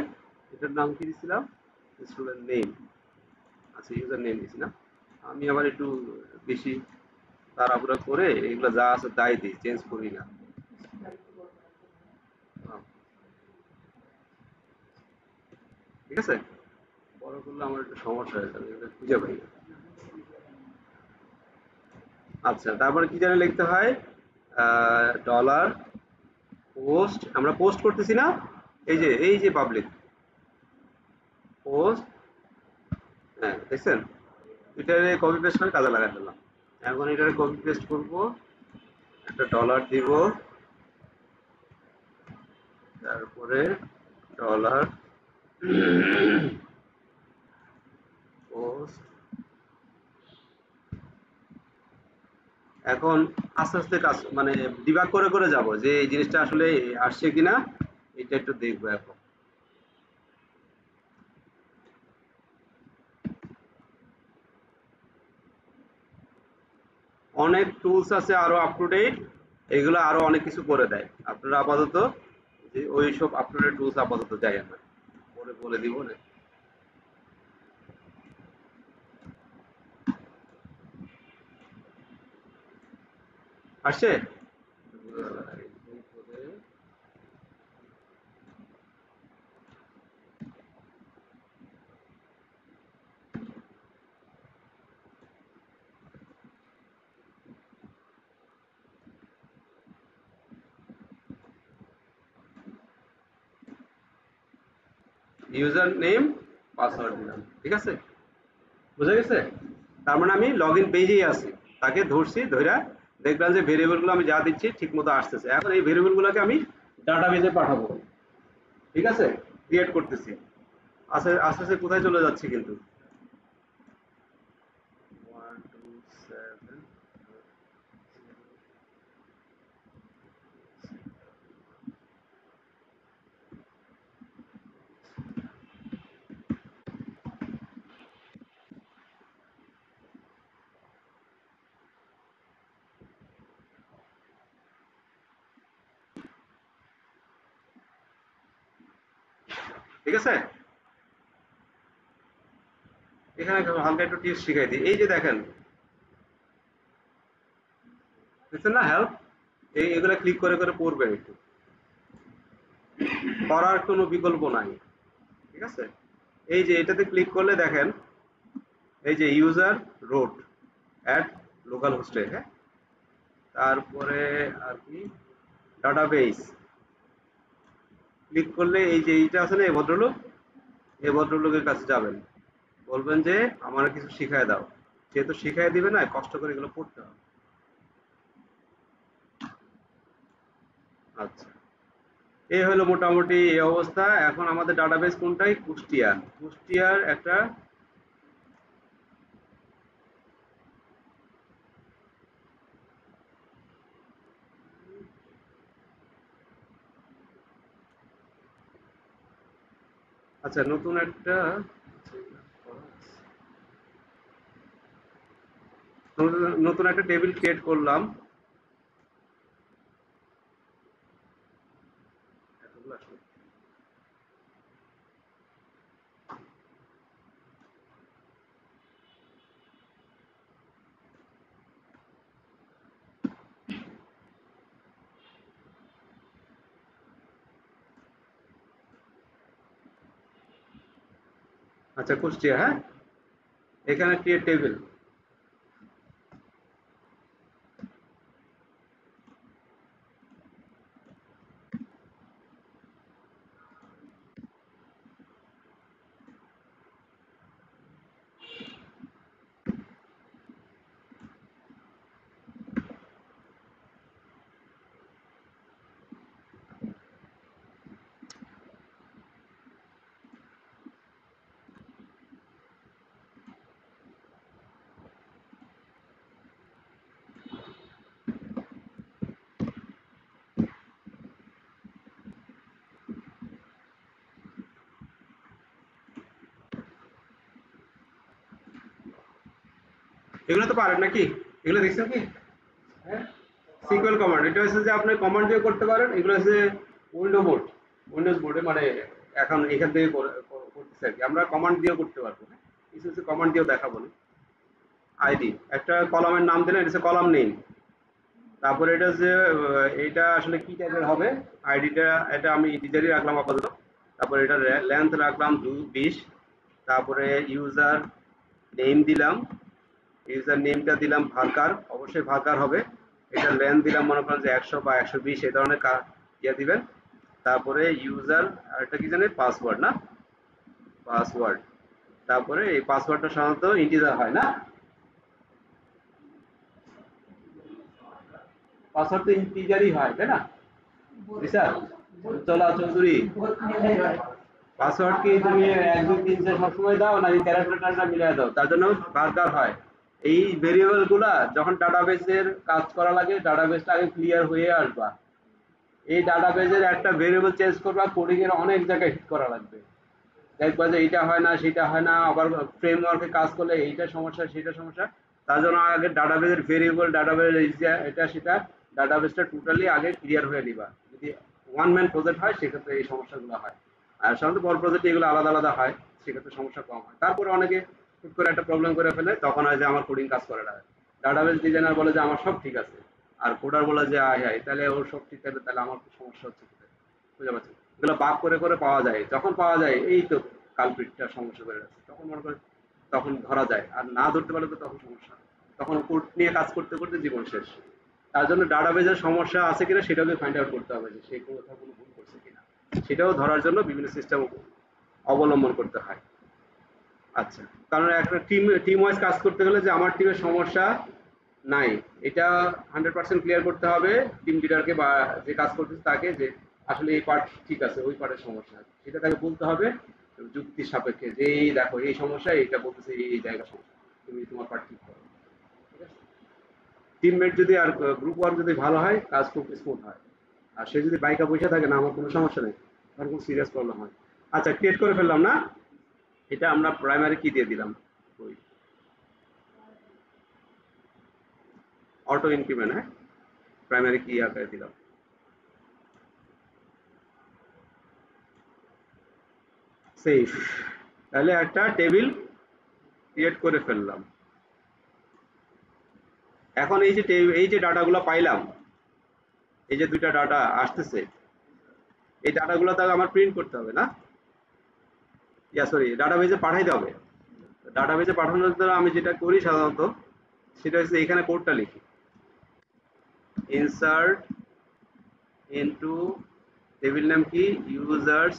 এটার নাম কি দিছিলাম, স্টুডেন্ট নেম। আচ্ছা, ইউজার নেম দিছি না, আমি আবার একটু বেশি তাড়াহুড়া করে এগুলো যা আছে তাই দিই, চেঞ্জ করি না। আহ, ঠিক আছে, বড় করলে আমার একটু সমস্যা হয়ে যাবে, এটা খুঁজে পাই না। আচ্ছা, তারপরে কি জানি লিখতে হয়, ডলার পোস্ট, আমরা পোস্ট করতেছি না, এই যে পাবলিক পোস্ট, হ্যাঁ দেখছেন, এটারে কপি পেস্ট করে কাজে লাগাই ফেললাম। এখন এটারে কপি পেস্ট করব, একটা ডলার দিব, তারপরে ডলার পোস্ট। এখন আস্তে আস্তে কাজ মানে ডিবাগ করে করে যাব যে এই জিনিসটা আসলে আসছে কিনা, এটা একটু দেখবো এখন। অনেক টুলস আছে আরো আপ টু ডেট, এইগুলো আরো অনেক কিছু করে দেয়। আপনারা আপাতত যে ওইসব আপনারা টুলস আপাতত যাই না, পরে বলে দিব না। আসছে ইউজার নেম পাসওয়ার্ড দিলাম, ঠিক আছে, বুঝা গেছে। তার মানে আমি লগ ইন পেজেই আছি, তাকে ধরছি, ধইরা দেখলাম যে ভেরিয়েবল গুলো আমি যা দিচ্ছি ঠিক মতো আসতেছে। এখন এই ভেরিয়েবল গুলোকে আমি ডাটাবেজে পাঠাবো, ঠিক আছে, ক্রিয়েট করতেছি। আস্তে আস্তে আস্তে কোথায় চলে যাচ্ছে কিন্তু 1 2 7 ঠিক আছে। এখানে হালকা একটু টিপস শিখাই দিই। এই যে দেখেন, দেখছেন না হেল্প, এগুলা ক্লিক করে করে পড়বেন একটু, করার কোনো বিকল্প নাই, ঠিক আছে। এই যে এটাতে ক্লিক করলে দেখেন, এই যে ইউজার রোট অ্যাড লোকাল হোস্টে, হ্যাঁ, তারপরে আর কি ডাটাবেস ক্লিক করলে এই যে এইটা আছে না, এই ভদ্রলোক, এই ভদ্রলোকের কাছে যাবেন, বলবেন যে আমার কিছু শিখায় দাও। যেহেতু শিখাই দিবে না, কষ্ট করে এগুলো পড়তে হবে। আচ্ছা, এই হলো মোটামুটি এই অবস্থা। এখন আমাদের ডাটাবেস কোনটাই, কুষ্টিয়া, কুষ্টিয়ার একটা, আচ্ছা নতুন একটা, নতুন একটা টেবিল ক্রিয়েট করলাম। এতগুলো আসলে, আচ্ছা কুষ্টিয়া, হ্যাঁ, এখানে ক্রিয়েট টেবিল। এগুলো তো পারেন নাকি, এগুলো দেখছেন কি, হ্যাঁ, সিকিউর কমান্ড, এটা হচ্ছে যে আপনি কমান্ড দিয়ে করতে পারেন। এগুলো হচ্ছে উইন্ডো বোর্ড, উইন্ডোজ বোর্ডে মানে এখন এখান থেকে করতেছে আর কি, আমরা কমান্ড দিয়েও করতে পারবো, হ্যাঁ, কিছু কিছু কমান্ড দিয়েও দেখাবো না। আইডি একটা কলামের নাম দিলেন, এটা হচ্ছে কলাম নেম। তারপরে এটা যে এইটা আসলে কি টাইপের হবে, আইডিটা এটা আমি ইন্টিজারই রাখলাম আপাতত। তারপরে এটা লেন্থ রাখলাম 20। তারপরে ইউজার নেম দিলাম, ইউজার নেমটা দিলাম ভার্কার, অবশ্যই ভার্কার হবে। এটা লেন্থ দিলাম মনে করেন যে 100 বা 120, এই ধরনের ইয়ে দিবেন। তারপরে ইউজার আর এটা কি জানেন, পাসওয়ার্ড না, পাসওয়ার্ড। তারপরে এই পাসওয়ার্ডটা সাধারণত ইন্টিজার হয় না, পাসওয়ার্ড তো ইন্টিজারই হয়, তাই না স্যার, চলা চৌধুরী, পাসওয়ার্ড কি তুমি 1 2 3 4 সবসময় দাও নাকি ক্যারেক্টারটা মিলিয়ে দাও, তার জন্য বারবার হয়। এই ভেরিয়েবল গুলা যখন ডাটাবেসের কাজ করা লাগে, ডাটাবেসটা আগে ক্লিয়ার হয়ে আসবা। এই ডাটাবেসের একটা ভেরিয়েবল চেঞ্জ করবা, কোডিং এর অনেক জায়গায় হিট করা লাগবে, দেখবা যে এইটা হয় না সেটা হয় না, আবার ফ্রেমওয়ার্কে কাজ করলে এইটা সমস্যা সেটা সমস্যা। তার জন্য আগে ডাটাবেসের ভেরিয়েবল, ডাটাবেস এটা সেটা ডাটাবেসটা টোটালি আগে ক্লিয়ার হয়ে নিবা। যদি ওয়ান ম্যান প্রজেক্ট হয় সেক্ষেত্রে এই সমস্যাগুলো হয়। আর সাধারণত বড় প্রজেক্টে এগুলো আলাদা আলাদা হয়, সেক্ষেত্রে সমস্যা কম হয়। তারপরে অনেকে হুট করে একটা প্রবলেম করে ফেলে, তখন হয় যে আমার কোডিং কাজ করে না। ডাটাবেস ডিজাইনার বলে যে আমার সব ঠিক আছে, আর কোডার বলে যে আয় হায় তাহলে ওর সব ঠিক আছে, তাহলে আমার কি সমস্যা হচ্ছে কোথায়? বুঝতে পারছেন? এগুলো বাক করে করে পাওয়া যায়, যখন পাওয়া যায় এই তো কালপ্রিটটা সমস্যা করে যাচ্ছে, তখন মনে করেন তখন ধরা যায়। আর না ধরতে পারলে তো তখন সমস্যা, তখন কোড নিয়ে কাজ করতে করতে জীবন শেষ। তার জন্য ডাটাবেজের সমস্যা আছে কিনা সেটাকে ফাইন্ড আউট করতে হবে, যে সে কোথাও কোনো ভুল করছে কিনা। সেটাও ধরার জন্য বিভিন্ন সিস্টেম অবলম্বন করতে হয়। আচ্ছা, কারণ একটা টিম ওয়াইজ কাজ করতে গেলে যে আমার টিমের সমস্যা নাই, এটা 100% ক্লিয়ার করতে হবে টিম লিডারকে বা যে কাজ করতেছে তাকে, যে আসলে এই পার্ট ঠিক আছে, ওই পার্টের সমস্যা আছে। সেটা তাকে বলতে হবে যুক্তির সাপেক্ষে, যে এই দেখো এই সমস্যা, এইটা বলতেছে এই জায়গা সমস্যা, তুমি তোমার পার্ট ঠিক করো। ঠিক আছে? টিমমেট যদি আর গ্রুপ ওয়ার্ক যদি ভালো হয়, কাজ খুব স্মুথ হয়। আর সে যদি বাইকা বসে থাকে না আমার কোনো সমস্যা নেই, তার কোনো সিরিয়াস প্রবলেম হয়। আচ্ছা, ক্রিয়েট করে ফেললাম না? এটা আমরা প্রাইমারি কি দিয়ে দিলাম? ওই অটো ইনক্রিমেন্ট, হ্যাঁ, প্রাইমারি কি আকারে দিলাম। সেফ। তাহলে একটা টেবিল ক্রিয়েট করে ফেললাম। এখন এই যে ডাটাগুলো পাইলাম, এই যে দুইটা ডাটা আসতেছে, এই ডাটাগুলো তাহলে আমার প্রিন্ট করতে হবে না? সরি, ডাটাবেজে পাঠাইতে হবে। ডাটাবেজে পাঠানোর জন্য আমি যেটা করি সাধারণত, সেটা হচ্ছে এখানে কোডটা লিখি, ইনসার্ট ইনটু টেবিল নেম কি, ইউজার্স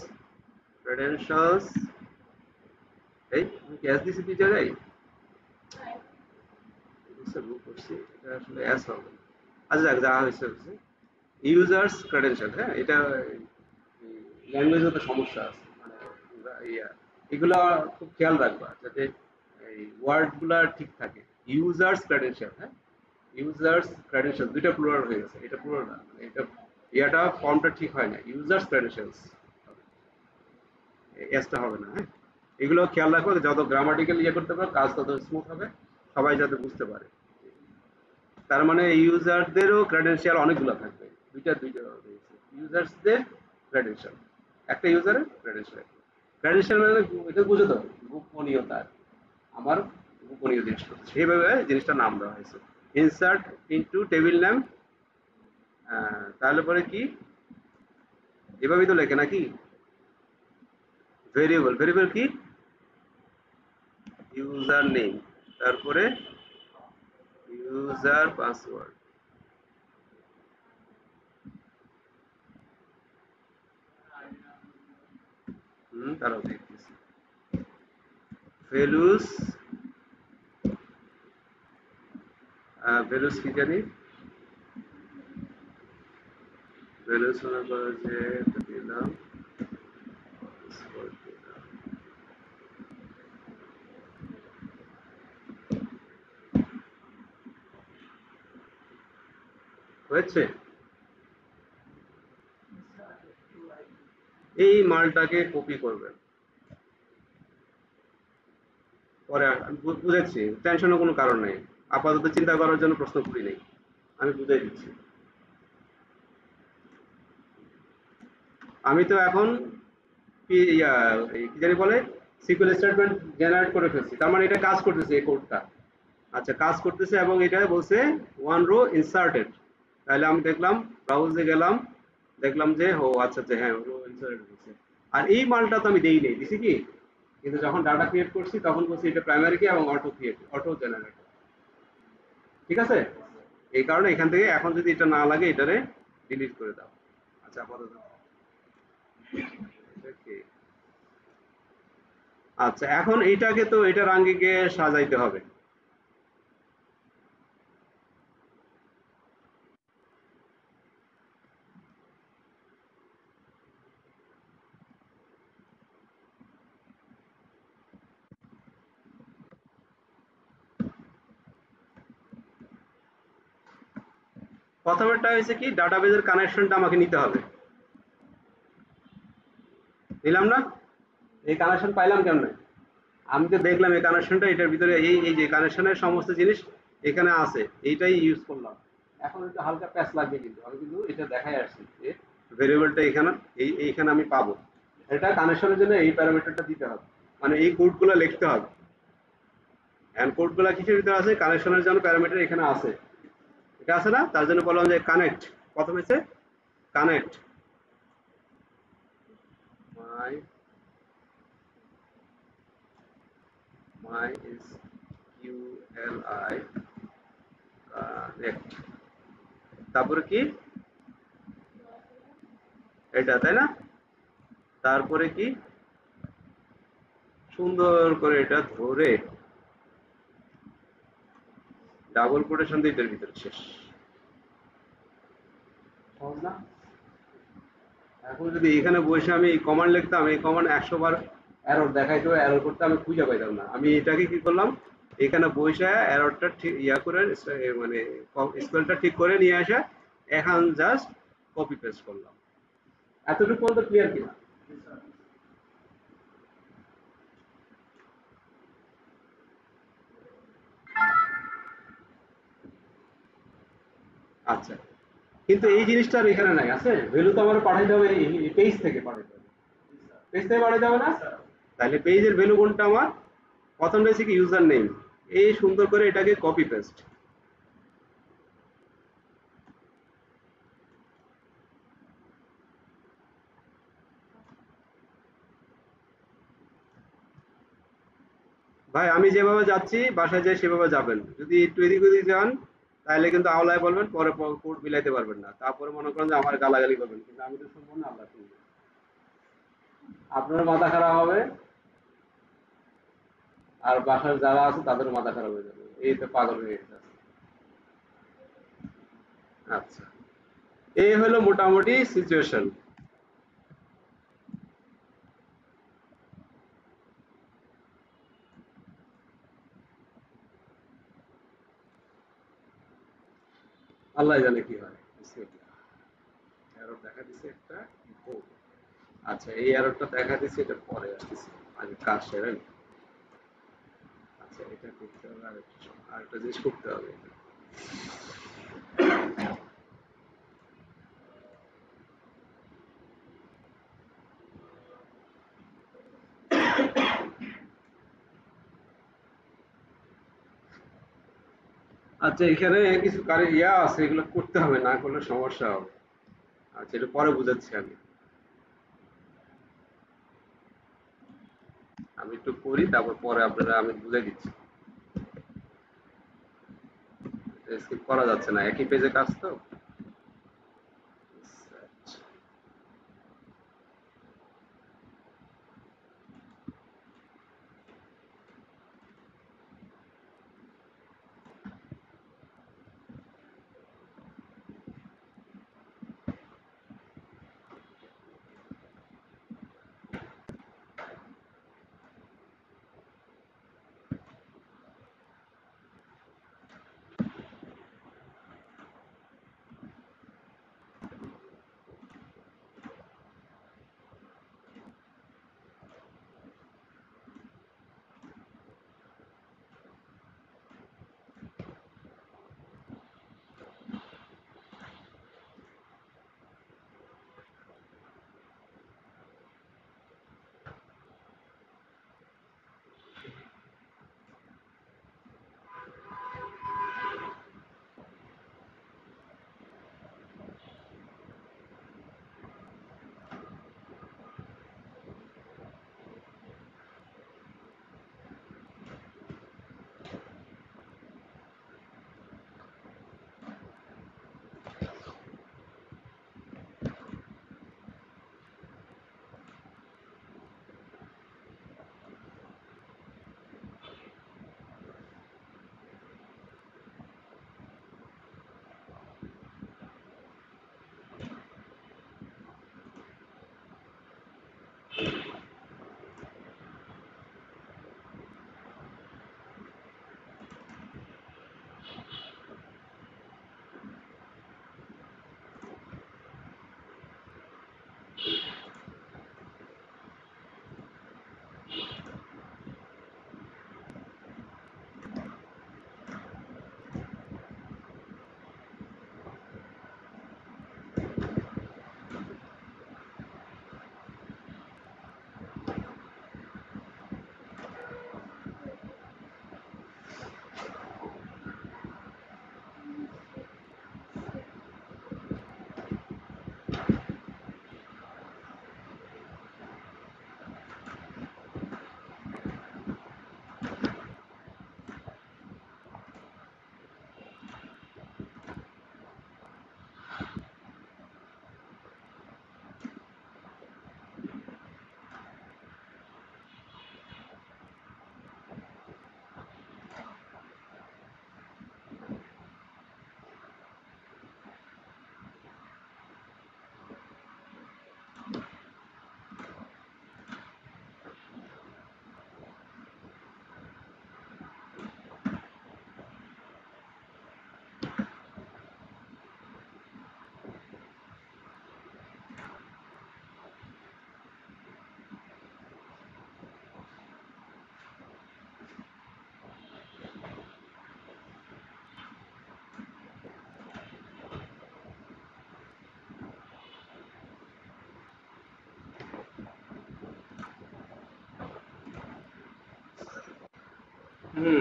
ক্রেডেনশিয়ালস। এই ক্যাশ দিছি দুই জায়গায়, ভুল করছি, এটা আসলে অ্যাস হবে। আচ্ছা যাক, যা হয়েছে হয়েছে। ইউজার্স ক্রেডেনশিয়াল, হ্যাঁ, এটা ল্যাঙ্গুয়েজে তো সমস্যা আছে, মানে এগুলা খুব খেয়াল রাখবা যাতে এই ওয়ার্ডগুলা ঠিক থাকে। ইউজার্স ক্রেডেনশিয়াল, হ্যাঁ, ইউজার্স ক্রেডেনশিয়াল দুইটা প্লুরাল হয়ে গেছে, এটা প্লুরাল না, মানে এটা ইয়াটা ফর্মটা ঠিক হয় না, ইউজার্স ক্রেডেনশিয়ালস, এসটা হবে না, হ্যাঁ। এগুলো খেয়াল রাখো, যত গ্রামাটিক্যাল ইয়ে করতে পারো কাজ তত স্মুথ হবে, সবাই যাতে বুঝতে পারে। তার মানে ইউজারদেরও ক্রেডেনশিয়াল অনেকগুলো থাকবে, দুইটা দুইটা রয়েছে ইউজার্সদের ক্রেডেনশিয়াল, একটা ইউজারের ক্রেডেনশিয়াল। ক্রেডেনশিয়াল মানে এটা বুঝে তো, গোপনীয়তা, আমার গোপনীয় জিনিস, সেইভাবে জিনিসটার নাম দেওয়া হয়েছে। ইনসার্ট ইনটু টেবিল নেম, তাহলে পরে কি এভাবেই তো লেখে নাকি? ভেরিয়েবল, ভেরিয়েবল কি, ইউজার নেম, তারপরে ইউজার পাসওয়ার্ড, তারাও দেখতেছি ভ্যালুস, ভ্যালুস কি জানি, ভ্যালুস মনে করো যে এটা দিলাম, হয়েছে। এই মালটাকে কপি করবেন, পরে আমি বুঝেছি, টেনশনের কোনো কারণ নেই, আপাতত চিন্তা করার জন্য প্রশ্ন করি নেই, আমি বুঝাই দিচ্ছি। আমি তো এখন কি কি জানি বলে, সিকিউর স্টেটমেন্ট জেনারেট করে ফেলছি, তার মানে এটা কাজ করতেছে এই কোডটা। আচ্ছা, কাজ করতেছে এবং এটা বলছে ওয়ান রো ইনসার্টেড। তাহলে আমি দেখলাম, ব্রাউজে গেলাম, দেখলাম যে ও আচ্ছা আচ্ছা, হ্যাঁ রো ইনসার্টেড হয়েছে। আর এই মালটা তো আমি দেই নেই, দিছি কি, কিন্তু যখন ডাটা ক্রিয়েট করছি তখন বলছি এটা প্রাইমারি কি এবং অটো ক্রিয়েট, অটো জেনারেট। ঠিক আছে? এই কারণে এখান থেকে এখন যদি এটা না লাগে এটারে ডিলিট করে দাও। আচ্ছা, আপাতত ওকে। আচ্ছা, এখন এইটাকে তো এটার আঙ্গিকে সাজাইতে হবে। প্রথমেরটা হয়েছে কি, ডাটাবেজের কানেকশনটা আমাকে নিতে হবে, নিলাম না? এই কানেকশন পাইলাম কেমনে? আমি তো দেখলাম এই কানেকশনটা, এটার ভিতরে এই এই যে কানেকশনের সমস্ত জিনিস এখানে আছে, এইটাই ইউজ করলাম। এখন একটু হালকা প্যাচ লাগবে, কিন্তু আমি কিন্তু এটা দেখাই আসছি যে ভেরিয়েবলটা এখানে এইখানে আমি পাবো। এটা কানেকশনের জন্য এই প্যারামিটারটা দিতে হবে, মানে এই কোডগুলো লিখতে হবে। এন্ড কোডগুলো কিসের ভিতরে আছে? কানেকশনের জন্য প্যারামিটার এখানে আছে, এটা আছে না? তার জন্য বললাম যে কানেক্ট, প্রথমে হচ্ছে connect my S Q L I connect, তারপরে কি এটা, তাই না? তারপরে কি সুন্দর করে এটা ধরে ডাবল কোটেশন দিয়ে এটার ভিতরে শেষ। সহজ না? এখন যদি এখানে বসে আমি এই কমান্ড লিখতাম, এই কমান্ড 100 বার এরর দেখাইতো, এরর করতে আমি খুঁজে পাইতাম না। আমি এটাকে কি করলাম, এখানে বসে এররটা ঠিক ইয়া করে মানে স্পেলটা ঠিক করে নিয়ে আসা, এখন জাস্ট কপি পেস্ট করলাম। এতটুকু পর্যন্ত ক্লিয়ার কিনা? আচ্ছা, কিন্তু এই জিনিসটা আর এখানে নাই, আছে ভ্যালু তো আমার পাঠাইতে হবে এই পেজ থেকে, পাঠাইতে হবে পেজ থেকে পাঠাইতে হবে না? তাহলে পেজের ভ্যালু কোনটা আমার? প্রথম রয়েছে কি ইউজার নেম, এই সুন্দর করে এটাকে কপি পেস্ট। ভাই আমি যেভাবে যাচ্ছি বাসায় যেয়ে সেভাবে যাবেন, যদি একটু এদিক ওদিক যান তাহলে কিন্তু আওলায় বলবেন, পরে কোড মিলাইতে পারবেন না, তারপরে মনে করেন যে আমার গালাগালি করবেন, কিন্তু আমি তো শুনবো না, আল্লাহ শুনবো। আপনার মাথা খারাপ হবে, আর বাসার যারা আছে তাদেরও মাথা খারাপ হয়ে যাবে, এই তো পাগল হয়ে গেছে। আচ্ছা, এই হলো মোটামুটি সিচুয়েশন। আল্লাহ জানে কি হয়। এরর দেখা দিছে একটা, ও, আচ্ছা এই এররটা দেখা দিছে, এটা পরে আসতেছে, আগে কাজ সেরেন। আচ্ছা এটা করতে হবে, আরেকটা জিনিস করতে হবে। আচ্ছা এখানে কিছু কারে ইয়া আছে, এগুলো করতে হবে, না করলে সমস্যা হবে। আচ্ছা এটা পরে বুঝাচ্ছি আমি। আমি একটু করি, তারপর পরে আপনারা আমি বুঝাই দিচ্ছি। স্কিপ করা যাচ্ছে না, একই পেজে কাজ তো।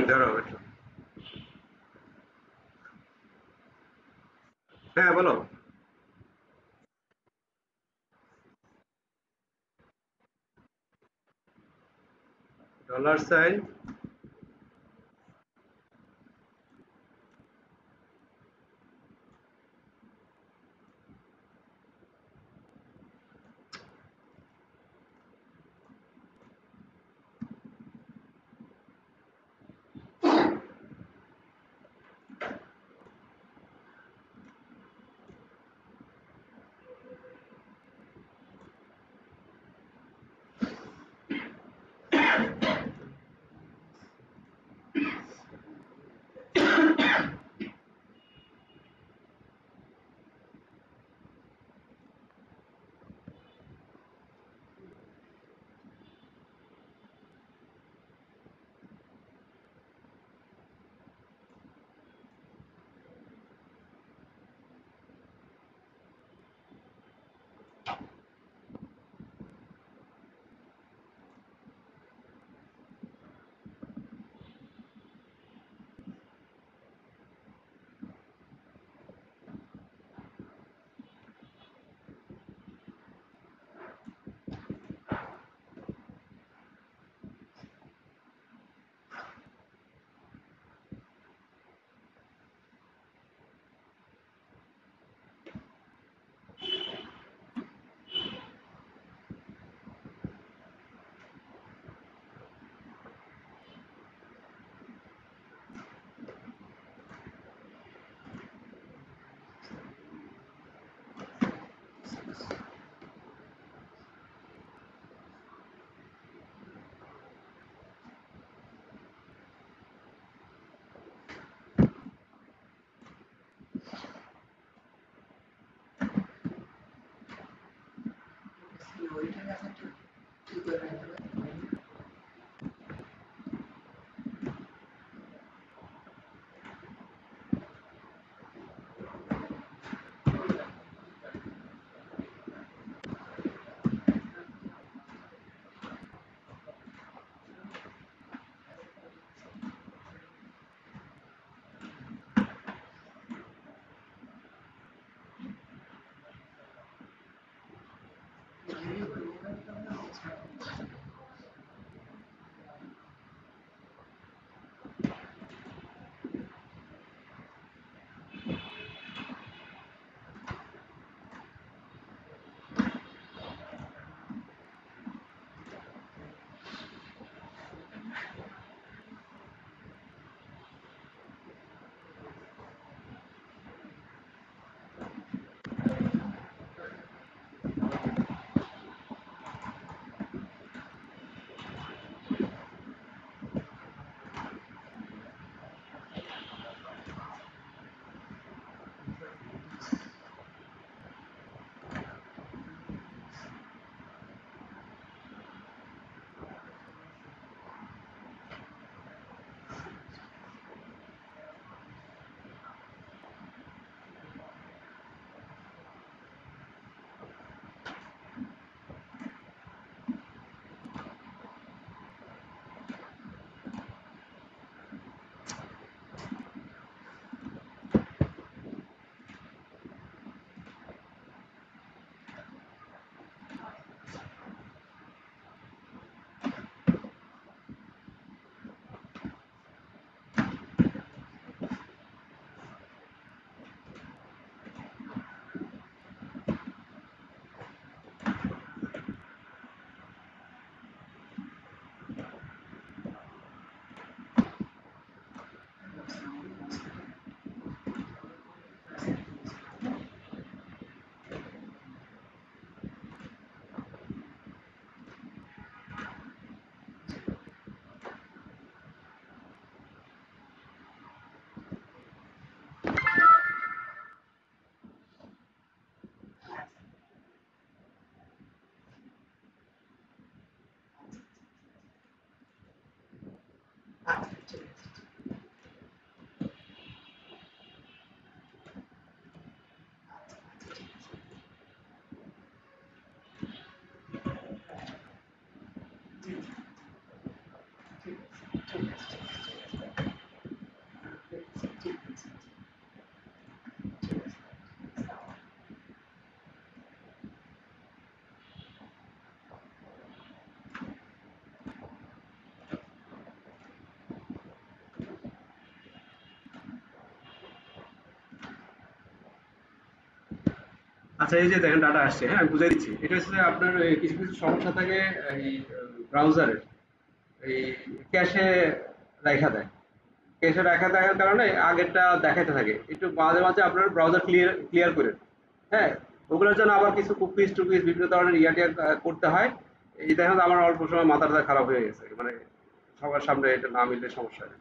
দাঁড়াও একটু। হ্যাঁ, বলো। Dollar sign. আচ্ছা, এই যে দেখেন ডাটা আসছে, হ্যাঁ আমি বুঝাই দিচ্ছি। এটা হচ্ছে আপনার কিছু কিছু সমস্যা থাকে এই ব্রাউজারের, এই ক্যাশে রাখা দেয়। ক্যাশে রাখা থাকার কারণে আগেরটা দেখাইতে থাকে। একটু মাঝে মাঝে আপনার ব্রাউজার ক্লিয়ার ক্লিয়ার করেন। হ্যাঁ, ওগুলোর জন্য আবার কিছু কুকিজ টুকিজ বিভিন্ন ধরনের ইয়া টিয়া করতে হয়। এই দেখেন আমার অল্প সময় মাথাটা খারাপ হয়ে গেছে, মানে সবার সামনে এটা না মিললে সমস্যা হয়।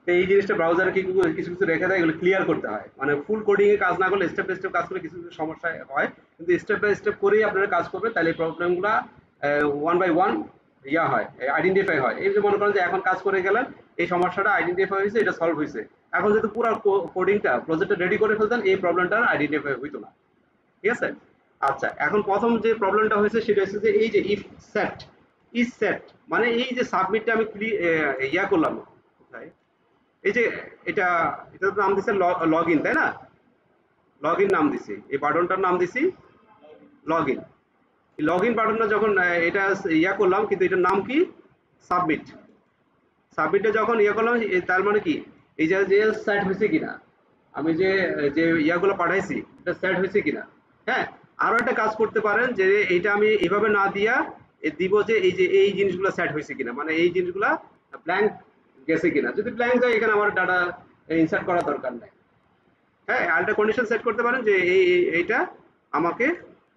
তো এই জিনিসটা ব্রাউজারে কি কিছু কিছু রেখে দেয়, এগুলো ক্লিয়ার করতে হয়। মানে ফুল কোডিং এ কাজ না করলে, স্টেপ বাই স্টেপ কাজ করলে কিছু কিছু সমস্যা হয়, কিন্তু স্টেপ বাই স্টেপ করেই আপনারা কাজ করবেন, তাহলে এই প্রবলেমগুলা ওয়ান বাই ওয়ান ইয়া হয়, আইডেন্টিফাই হয়। এই যে মনে করেন যে এখন কাজ করে গেলেন, এই সমস্যাটা আইডেন্টিফাই হয়েছে, এটা সলভ হয়েছে। এখন যদি পুরো কোডিংটা প্রজেক্টটা রেডি করে ফেলতেন, এই প্রবলেমটা আইডেন্টিফাই হইতো না। ঠিক আছে? আচ্ছা, এখন প্রথম যে প্রবলেমটা হয়েছে সেটা হচ্ছে যে এই যে ইফ সেট, ইজ সেট মানে এই যে সাবমিটটা আমি ইয়া করলাম কোথায়, এই যে এটা এটার নাম দিছে লগ ইন, তাই না? লগ ইন নাম দিছি, এই বাটনটার নাম দিছি লগ ইন। লগ ইন বাটনটা যখন এটা ইয়া করলাম, কিন্তু এটার নাম কি? সাবমিট। সাবমিটে যখন ইয়ে করলাম, তার মানে কি এই যে যে সেট হয়েছে কিনা, আমি যে যে ইয়াগুলো পাঠাইছি এটা সেট হয়েছে কিনা। হ্যাঁ, আরো একটা কাজ করতে পারেন যে এইটা আমি এভাবে না দিয়া দিব যে এই যে এই জিনিসগুলো সেট হয়েছে কিনা, মানে এই জিনিসগুলা ব্ল্যাঙ্ক গেছে কিনা। যদি ব্ল্যাঙ্ক যায়, এখানে আমার ডাটা ইনসার্ট করার দরকার নাই। হ্যাঁ, আরেকটা কন্ডিশন সেট করতে পারেন যে এইটা আমাকে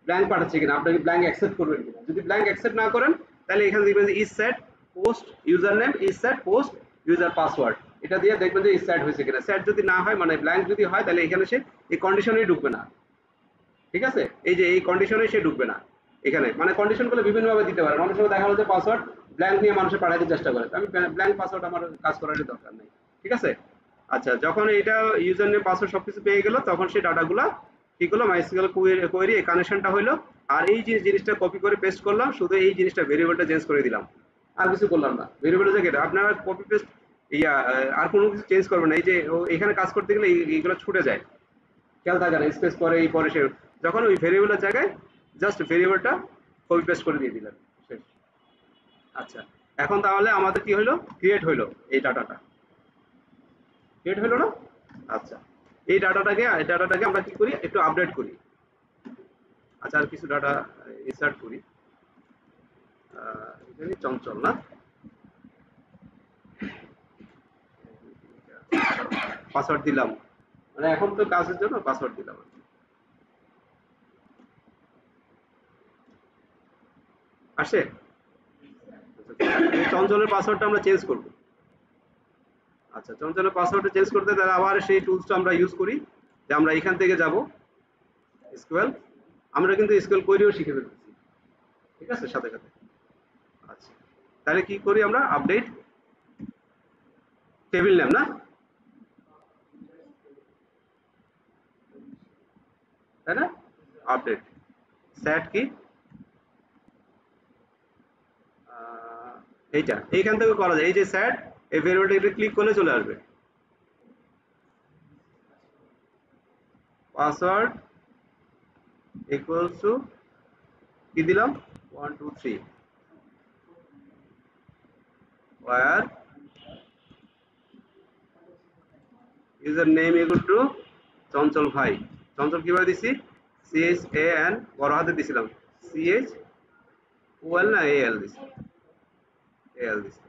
ব্ল্যাঙ্ক পাঠাচ্ছে কিনা, আপনাকে ব্ল্যাঙ্ক অ্যাকসেপ্ট করবেন কিনা। যদি ব্ল্যাঙ্ক অ্যাকসেপ্ট না করেন, তাহলে এখানে দেখবেন যে is set post user name, is set post user password, এটা দিয়ে দেখবেন যে ইজ সেট হয়েছে কিনা। সেট যদি না হয়, মানে ব্ল্যাঙ্ক যদি হয়, তাহলে এখানে সে এই কন্ডিশনেই ঢুকবে না। ঠিক আছে? এই যে এই কন্ডিশনে সে ঢুকবে না এখানে। মানে কন্ডিশন গুলো বিভিন্ন ভাবে দিতে পারেন। অনেক সময় দেখা গেলো যে পাসওয়ার্ড ব্ল্যাঙ্ক নিয়ে মানুষের পাঠাতে চেষ্টা করে, তো আমি ব্ল্যাঙ্ক পাসওয়ার্ড আমার কাজ করার দরকার নেই। ঠিক আছে? আচ্ছা, যখন এটা ইউজার নেম পাসওয়ার্ড সবকিছু পেয়ে গেল, তখন সেই ডাটাগুলা কি করলো, মাইস্কুয়েল কোয়েরি এই কানেকশনটা হইলো। আর এই যে জিনিসটা কপি করে পেস্ট করলাম, শুধু এই জিনিসটা ভেরিয়েবলটা চেঞ্জ করে দিলাম, আর কিছু করলাম না। ভেরিয়েবলের জায়গায় আপনারা কপি পেস্ট ইয়া আর কোনো কিছু চেঞ্জ করবেন না। এই যে এখানে কাজ করতে গেলে এইগুলো ছুটে যায়, খেয়াল থাকে না, স্পেস পরে এই পরে সে, যখন ওই ভেরিয়েবলের জায়গায় জাস্ট ভেরিয়েবলটা কপি পেস্ট করে দিয়ে দিলেন, শেষ। আচ্ছা, এখন তাহলে আমাদের কি হলো, ক্রিয়েট হইলো এই ডাটাটা, ক্রিয়েট হইলো না? আচ্ছা, এই ডাটাটাকে আমরা কি করি, একটু আপডেট করি। আচ্ছা, আর কিছু ডাটা ইনসার্ট করি। এখানে চঞ্চল না, পাসওয়ার্ড দিলাম, মানে এখন তো কাজের জন্য পাসওয়ার্ড দিলাম। আসে? এই চঞ্চলের পাসওয়ার্ডটা আমরা চেঞ্জ করব। আচ্ছা, চঞ্চলের পাসওয়ার্ডটা চেঞ্জ করতে তাহলে আবার সেই টুলসটা আমরা ইউজ করি, যে আমরা এখান থেকে যাব এসকিউএল, আমরা কিন্তু এসকিউএল কোয়েরিও শিখে ফেলতেছি। ঠিক আছে, সাথে সাথে। আচ্ছা, তাহলে কি করি আমরা, আপডেট টেবিল নেম না, তাই না? আপডেট সেট কি, এইটা এইখান থেকে করা যায়। এই যে সেট, এই ভেরিয়েবলটা ক্লিক করলে চলে আসবে। পাসওয়ার্ড ইকুয়ালস টু কি দিলাম, 1 2 3 where user name equal to Chanchal ভাই। চঞ্চল কিভাবে দিছি, CHAN বড় হাতে দিছিলাম, CHOL না AL দিছি, AL দিছি।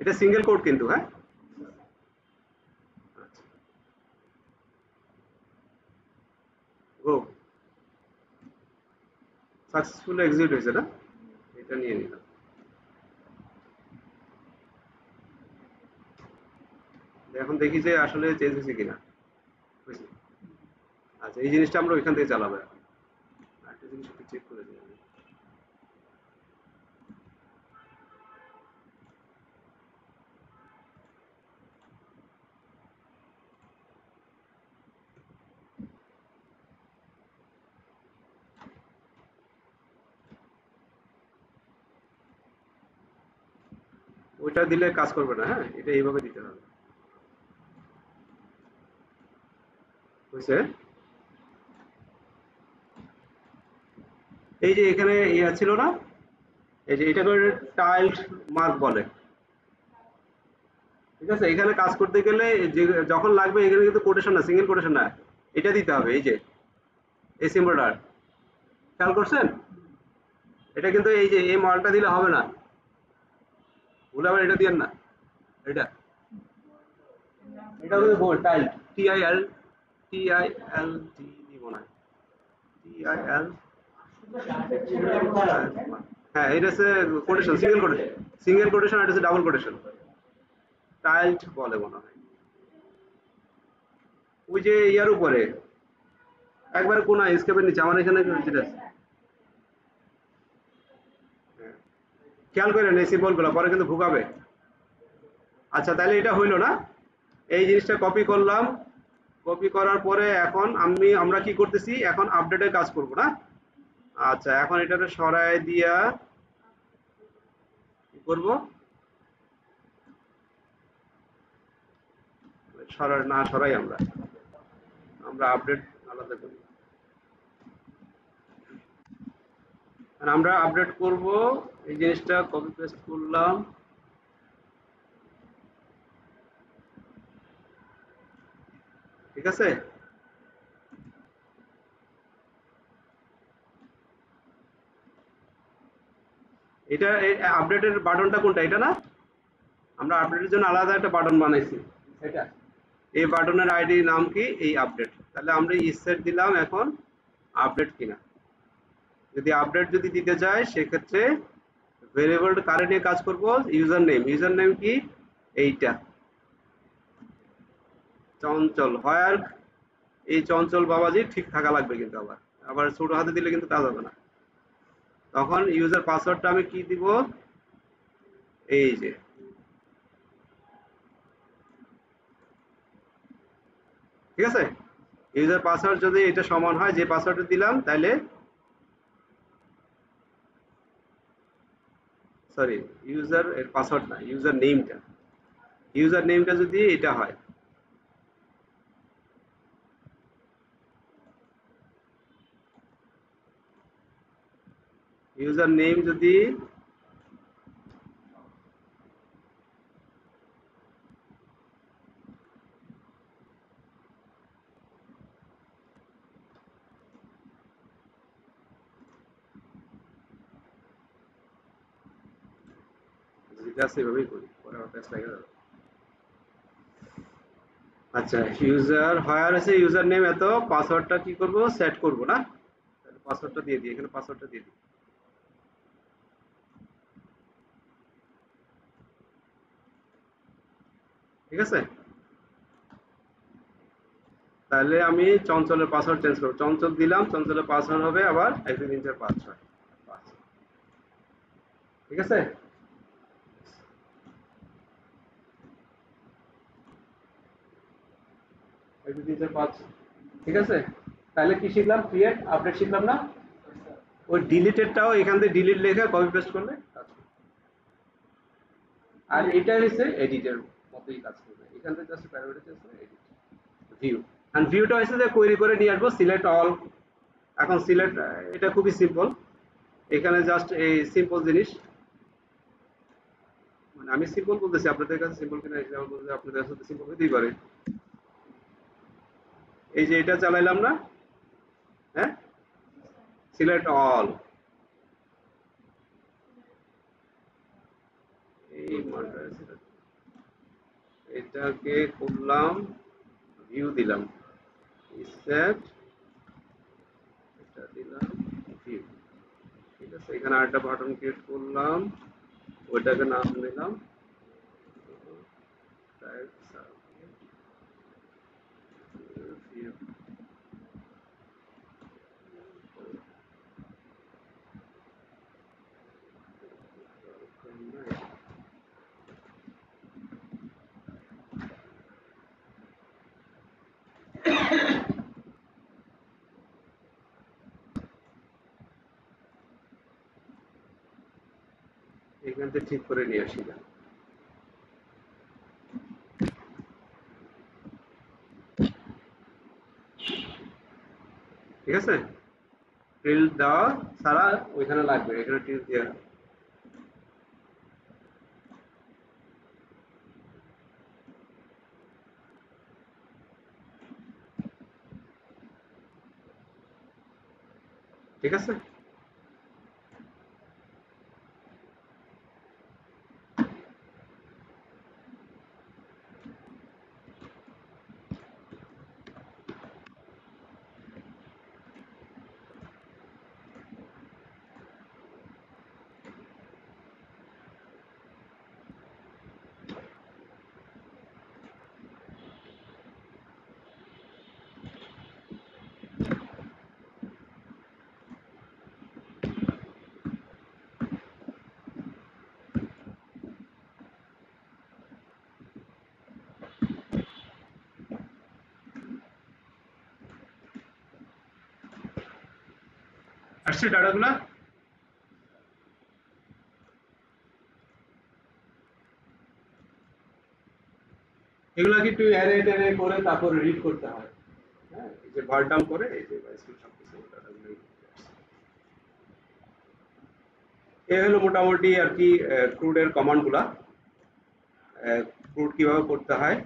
এটা সিঙ্গেল কোড কিন্তু, হ্যাঁ। আচ্ছা, গো সাকসেসফুল এক্সিকিউট হয়েছে না, এটা নিয়ে নিলাম। এখন দেখি যে আসলে চেঞ্জ হয়েছে কিনা। হয়েছে। আচ্ছা, এই জিনিসটা আমরা ওইখান থেকে চালাবো এখন। আরেকটা জিনিস একটু চেক করে দিই আমি। ওইটা দিলে কাজ করবে না, হ্যাঁ, এটা এইভাবে দিতে হবে। হয়েছে? এই যে এখানে ইয়া ছিল না, এই যে এটা করে টাইলড মার্ক বলে। ঠিক আছে, এখানে কাজ করতে গেলে যে যখন লাগবে এখানে কিন্তু কোটেশন না, সিঙ্গেল কোটেশন না, এটা দিতে হবে। এই যে এই সিম্বলটা খেয়াল করছেন, এটা কিন্তু এই যে এই মালটা দিলে হবে না, ভুলে আবার এটা দিয়েন না। এটা এটা হচ্ছে বোল্ড টাইলড, TILD দিব না, TIL, হ্যাঁ এটা হচ্ছে কোটেশন, সিঙ্গেল কোটেশন, আর এটা হচ্ছে ডাবল কোটেশন, টাইলড বলে মনে হয়। ওই যে ইয়ার উপরে একবার কোন স্কেপের নিচে আমার এখানে যেটা আছে। হ্যাঁ, খেয়াল করেন এই সিম্বলগুলো পরে কিন্তু ভুগাবে। আচ্ছা তাহলে এটা হইলো না, এই জিনিসটা কপি করলাম, কপি করার পরে এখন আমরা কি করতেছি, এখন আপডেটের কাজ করব না। আচ্ছা এখন এটাকে সরায় দিয়া কি করব, সরাই আমরা আমরা আপডেট আলাদা করি। আর আমরা আপডেট করব, এই জিনিসটা কপি পেস্ট করলাম, ঠিক আছে। এটা আপডেটের বাটনটা কোনটা, এটা না, আমরা আপডেটের জন্য আলাদা একটা বাটন বানাইছি, এটা এই বাটনের আইডি নাম কি, এই আপডেট। তাহলে আমরা সেট দিলাম এখন আপডেট কিনা। যদি আপডেট যদি দিতে চাই সেক্ষেত্রে ভেরিয়েবল কারে নিয়ে কাজ করব, ইউজার নেম কি, এইটা চঞ্চল হোয়ার, এই চঞ্চল বাবাজি ঠিক থাকা লাগবে কিন্তু, আবার আবার ছোট হাতে দিলে কিন্তু কাজ হবে না। তখন ইউজার পাসওয়ার্ডটা আমি কি দিব, এই যে, ঠিক আছে। ইউজার পাসওয়ার্ড যদি এটা সমান হয় যে পাসওয়ার্ডটা দিলাম, তাহলে সরি, ইউজার এর পাসওয়ার্ড না, ইউজার নেমটা যদি এটা হয়, ইউজার নেম যদি যেটা আছে এভাবেই করি, পরে আমার পেজ লাগে যাবে। আচ্ছা ইউজার হোয়ার আছে, ইউজার নেম এত, পাসওয়ার্ডটা কি করব, সেট করব না, তাহলে পাসওয়ার্ডটা দিয়ে দিই, এখানে পাসওয়ার্ডটা দিয়ে দিই, ঠিক আছে। তাহলে আমি চঞ্চলের পাসওয়ার্ড চেঞ্জ করব, চঞ্চল দিলাম, চঞ্চলের পাসওয়ার্ড হবে আবার 1 2 3 4 5 6 5, ঠিক আছে। 1 2 3 4 5, ঠিক আছে। তাহলে কি শিখলাম, ক্রিয়েট আপডেট শিখলাম না, ওই ডিলিটেডটাও এখান থেকে ডিলিট লেখা কপি পেস্ট করলে কাজ করবে। আর এটা হচ্ছে এডিটের মতোই কাজ করবে, এখান থেকে জাস্ট প্যারামিটার আছে এডিট, ভিউ, এন্ড ভিউটা হচ্ছে যে কোয়েরি করে নিয়ে আসবো, সিলেক্ট অল। এখন সিলেক্ট, এটা খুবই সিম্পল, এখানে জাস্ট এই সিম্পল জিনিস, মানে আমি সিম্পল বলতেছি, আপনাদের কাছে সিম্পল কিনা এক্সাম্পল বলতে আপনাদের কাছে সিম্পল হতেই পারে। এই যে এটা চালাইলাম না, হ্যাঁ, সিলেক্ট অল, এই মানটা এটাকে করলাম, ভিউ দিলাম, সেট, এটা দিলাম ভিউ, ঠিক আছে। এখানে আরেকটা বাটন ক্রিয়েট করলাম, ওইটাকে নাম দিলাম ভিউ। এখান থেকে ঠিক করে নিয়ে আসি, ঠিক আছে। টিল্ড দেওয়া ছাড়া ওইখানে লাগবে, এখানে টিল্ড দেওয়া। ঠিক আছে? আসছে ডাটাগুলা? এগুলাকে একটু অ্যারে ট্যারে করে তারপর রিড করতে হয়। হ্যাঁ, এই যে ভার ডাউন করে এই যে সবকিছু ডাটাগুলো এই হলো মোটামুটি আর কি ক্রুডের কমান্ডগুলা। ক্রুড কিভাবে করতে হয়,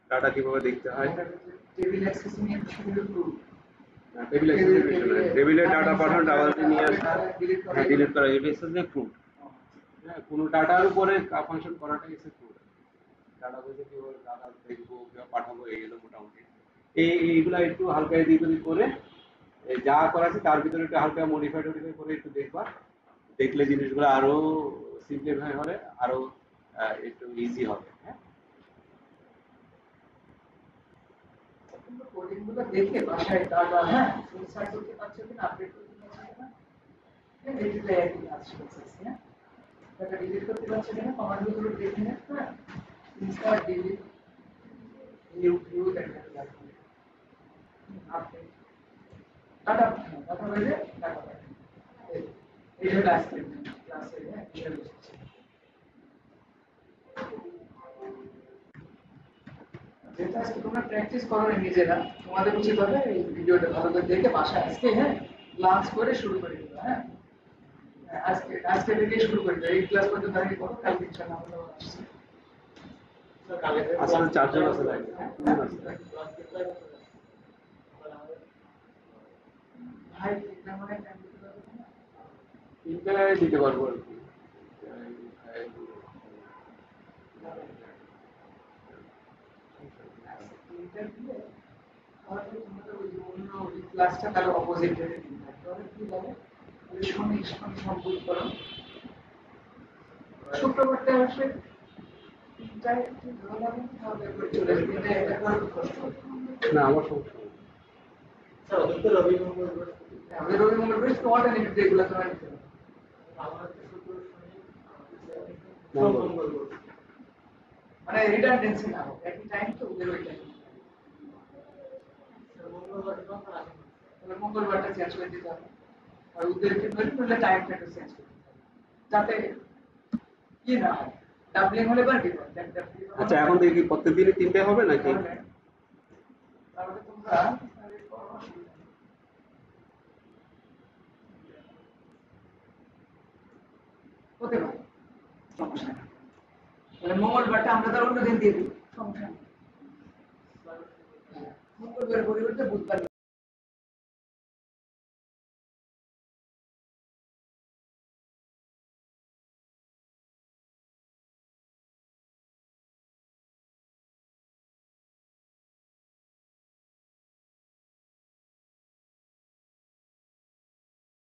ডাটা কিভাবে দেখতে হয়। টেবিল অ্যাক্সেসিং এর শুধু ক্রুড টেবিল অ্যাক্সেস টেবিলের ডাটা পাঠানো, ডাবল নিয়ে আসা, হ্যাঁ ডিলিট করা, এটা হচ্ছে ক্রুড। হ্যাঁ, কোনো ডাটার উপরে ফাংশন করাটাই হচ্ছে ক্রুড। ডাটা বেসে কিভাবে ডাটা দেখবো, কিভাবে পাঠাবো, এই হলো মোটামুটি। এইগুলা একটু হালকা এদিক ওদিক করে যা করা আছে তার ভিতরে একটু হালকা মডিফাই টডিফাই করে একটু দেখবা, দেখলে জিনিসগুলো আরো সিম্পলিফাই হবে, আরো একটু ইজি হবে। হ্যাঁ, কোডিং গুলো দেখে বাসায় ডাটা হ্যাঁ ইনসার্ট করতে পারছো কিনা, আপডেট করতে পারছো কিনা, হ্যাঁ ডিলিট লেয়ার কাজ করছে। হ্যাঁ ডাটা ডিলিট করতে পারছো কিনা কমান্ড গুলো দেখে নে, হ্যাঁ ইনসার্ট ডিলিট নিউ ডাটা লাগবে আপডেট ডাটা ডাটা বলে ডাটা এই হলো লাস্ট ক্লাসে হ্যাঁ বিষয় বুঝছি। যেটা আজকে তোমরা প্র্যাকটিস করো নিজেরা, তোমাদের উচিত হবে এই ভিডিওটা ভালো করে দেখে বাসায় আজকে হ্যাঁ ক্লাস করে শুরু করে দিবা। হ্যাঁ আজকে আজকে থেকে শুরু করে দিবা, এই ক্লাস পর্যন্ত আমি করো, কালকে ইনশাআল্লাহ আমরা আসছি। আসলে চারজন আছে ভাই, ভাই এটা মানে টাইম দিতে পারবে না, তিনটায় দিতে পারবো আর কি। তিনটা দিলে তাহলে তোমাদের ওই অন্য ওই ক্লাসটা তার অপোজিট রেটে দিন তাহলে কি হবে, ওই শনি শনি সম্পূর্ণ করো শুক্রবারটা আসে তিনটায় ভালো লাগে, তাহলে চলে আসবে তিনটায় একটা করে কষ্ট হবে না আমার সমস্যা নেই। স্যার ওদের তো রবি মঙ্গল বৃহস্পতি, আমাদের রবি মঙ্গল বৃহস্পতি তোমারটা নিতে এগুলো তোমার নিতে হবে, আমার তো শুক্র শনি মঙ্গল মানে রিডান্ডেন্সি না হোক, একই টাইম তো ওদের ওই টাইম তাহলে মঙ্গলবারটা চেঞ্জ করে দিতে হবে, আর ওদেরকে ধরে টাইমটা একটু চেঞ্জ করতে হবে যাতে কি না হয় ডাবলিং হলে বার কি হবে। আচ্ছা, এখন থেকে কি প্রত্যেকদিনই তিনটে হবে নাকি? তাহলে তোমরা হতে পারে সমস্যা নেই, তাহলে মঙ্গলবারটা আমরা তার অন্য দিন দিয়ে দিই, সমস্যা নেই, মঙ্গলবারের পরিবর্তে বুধবার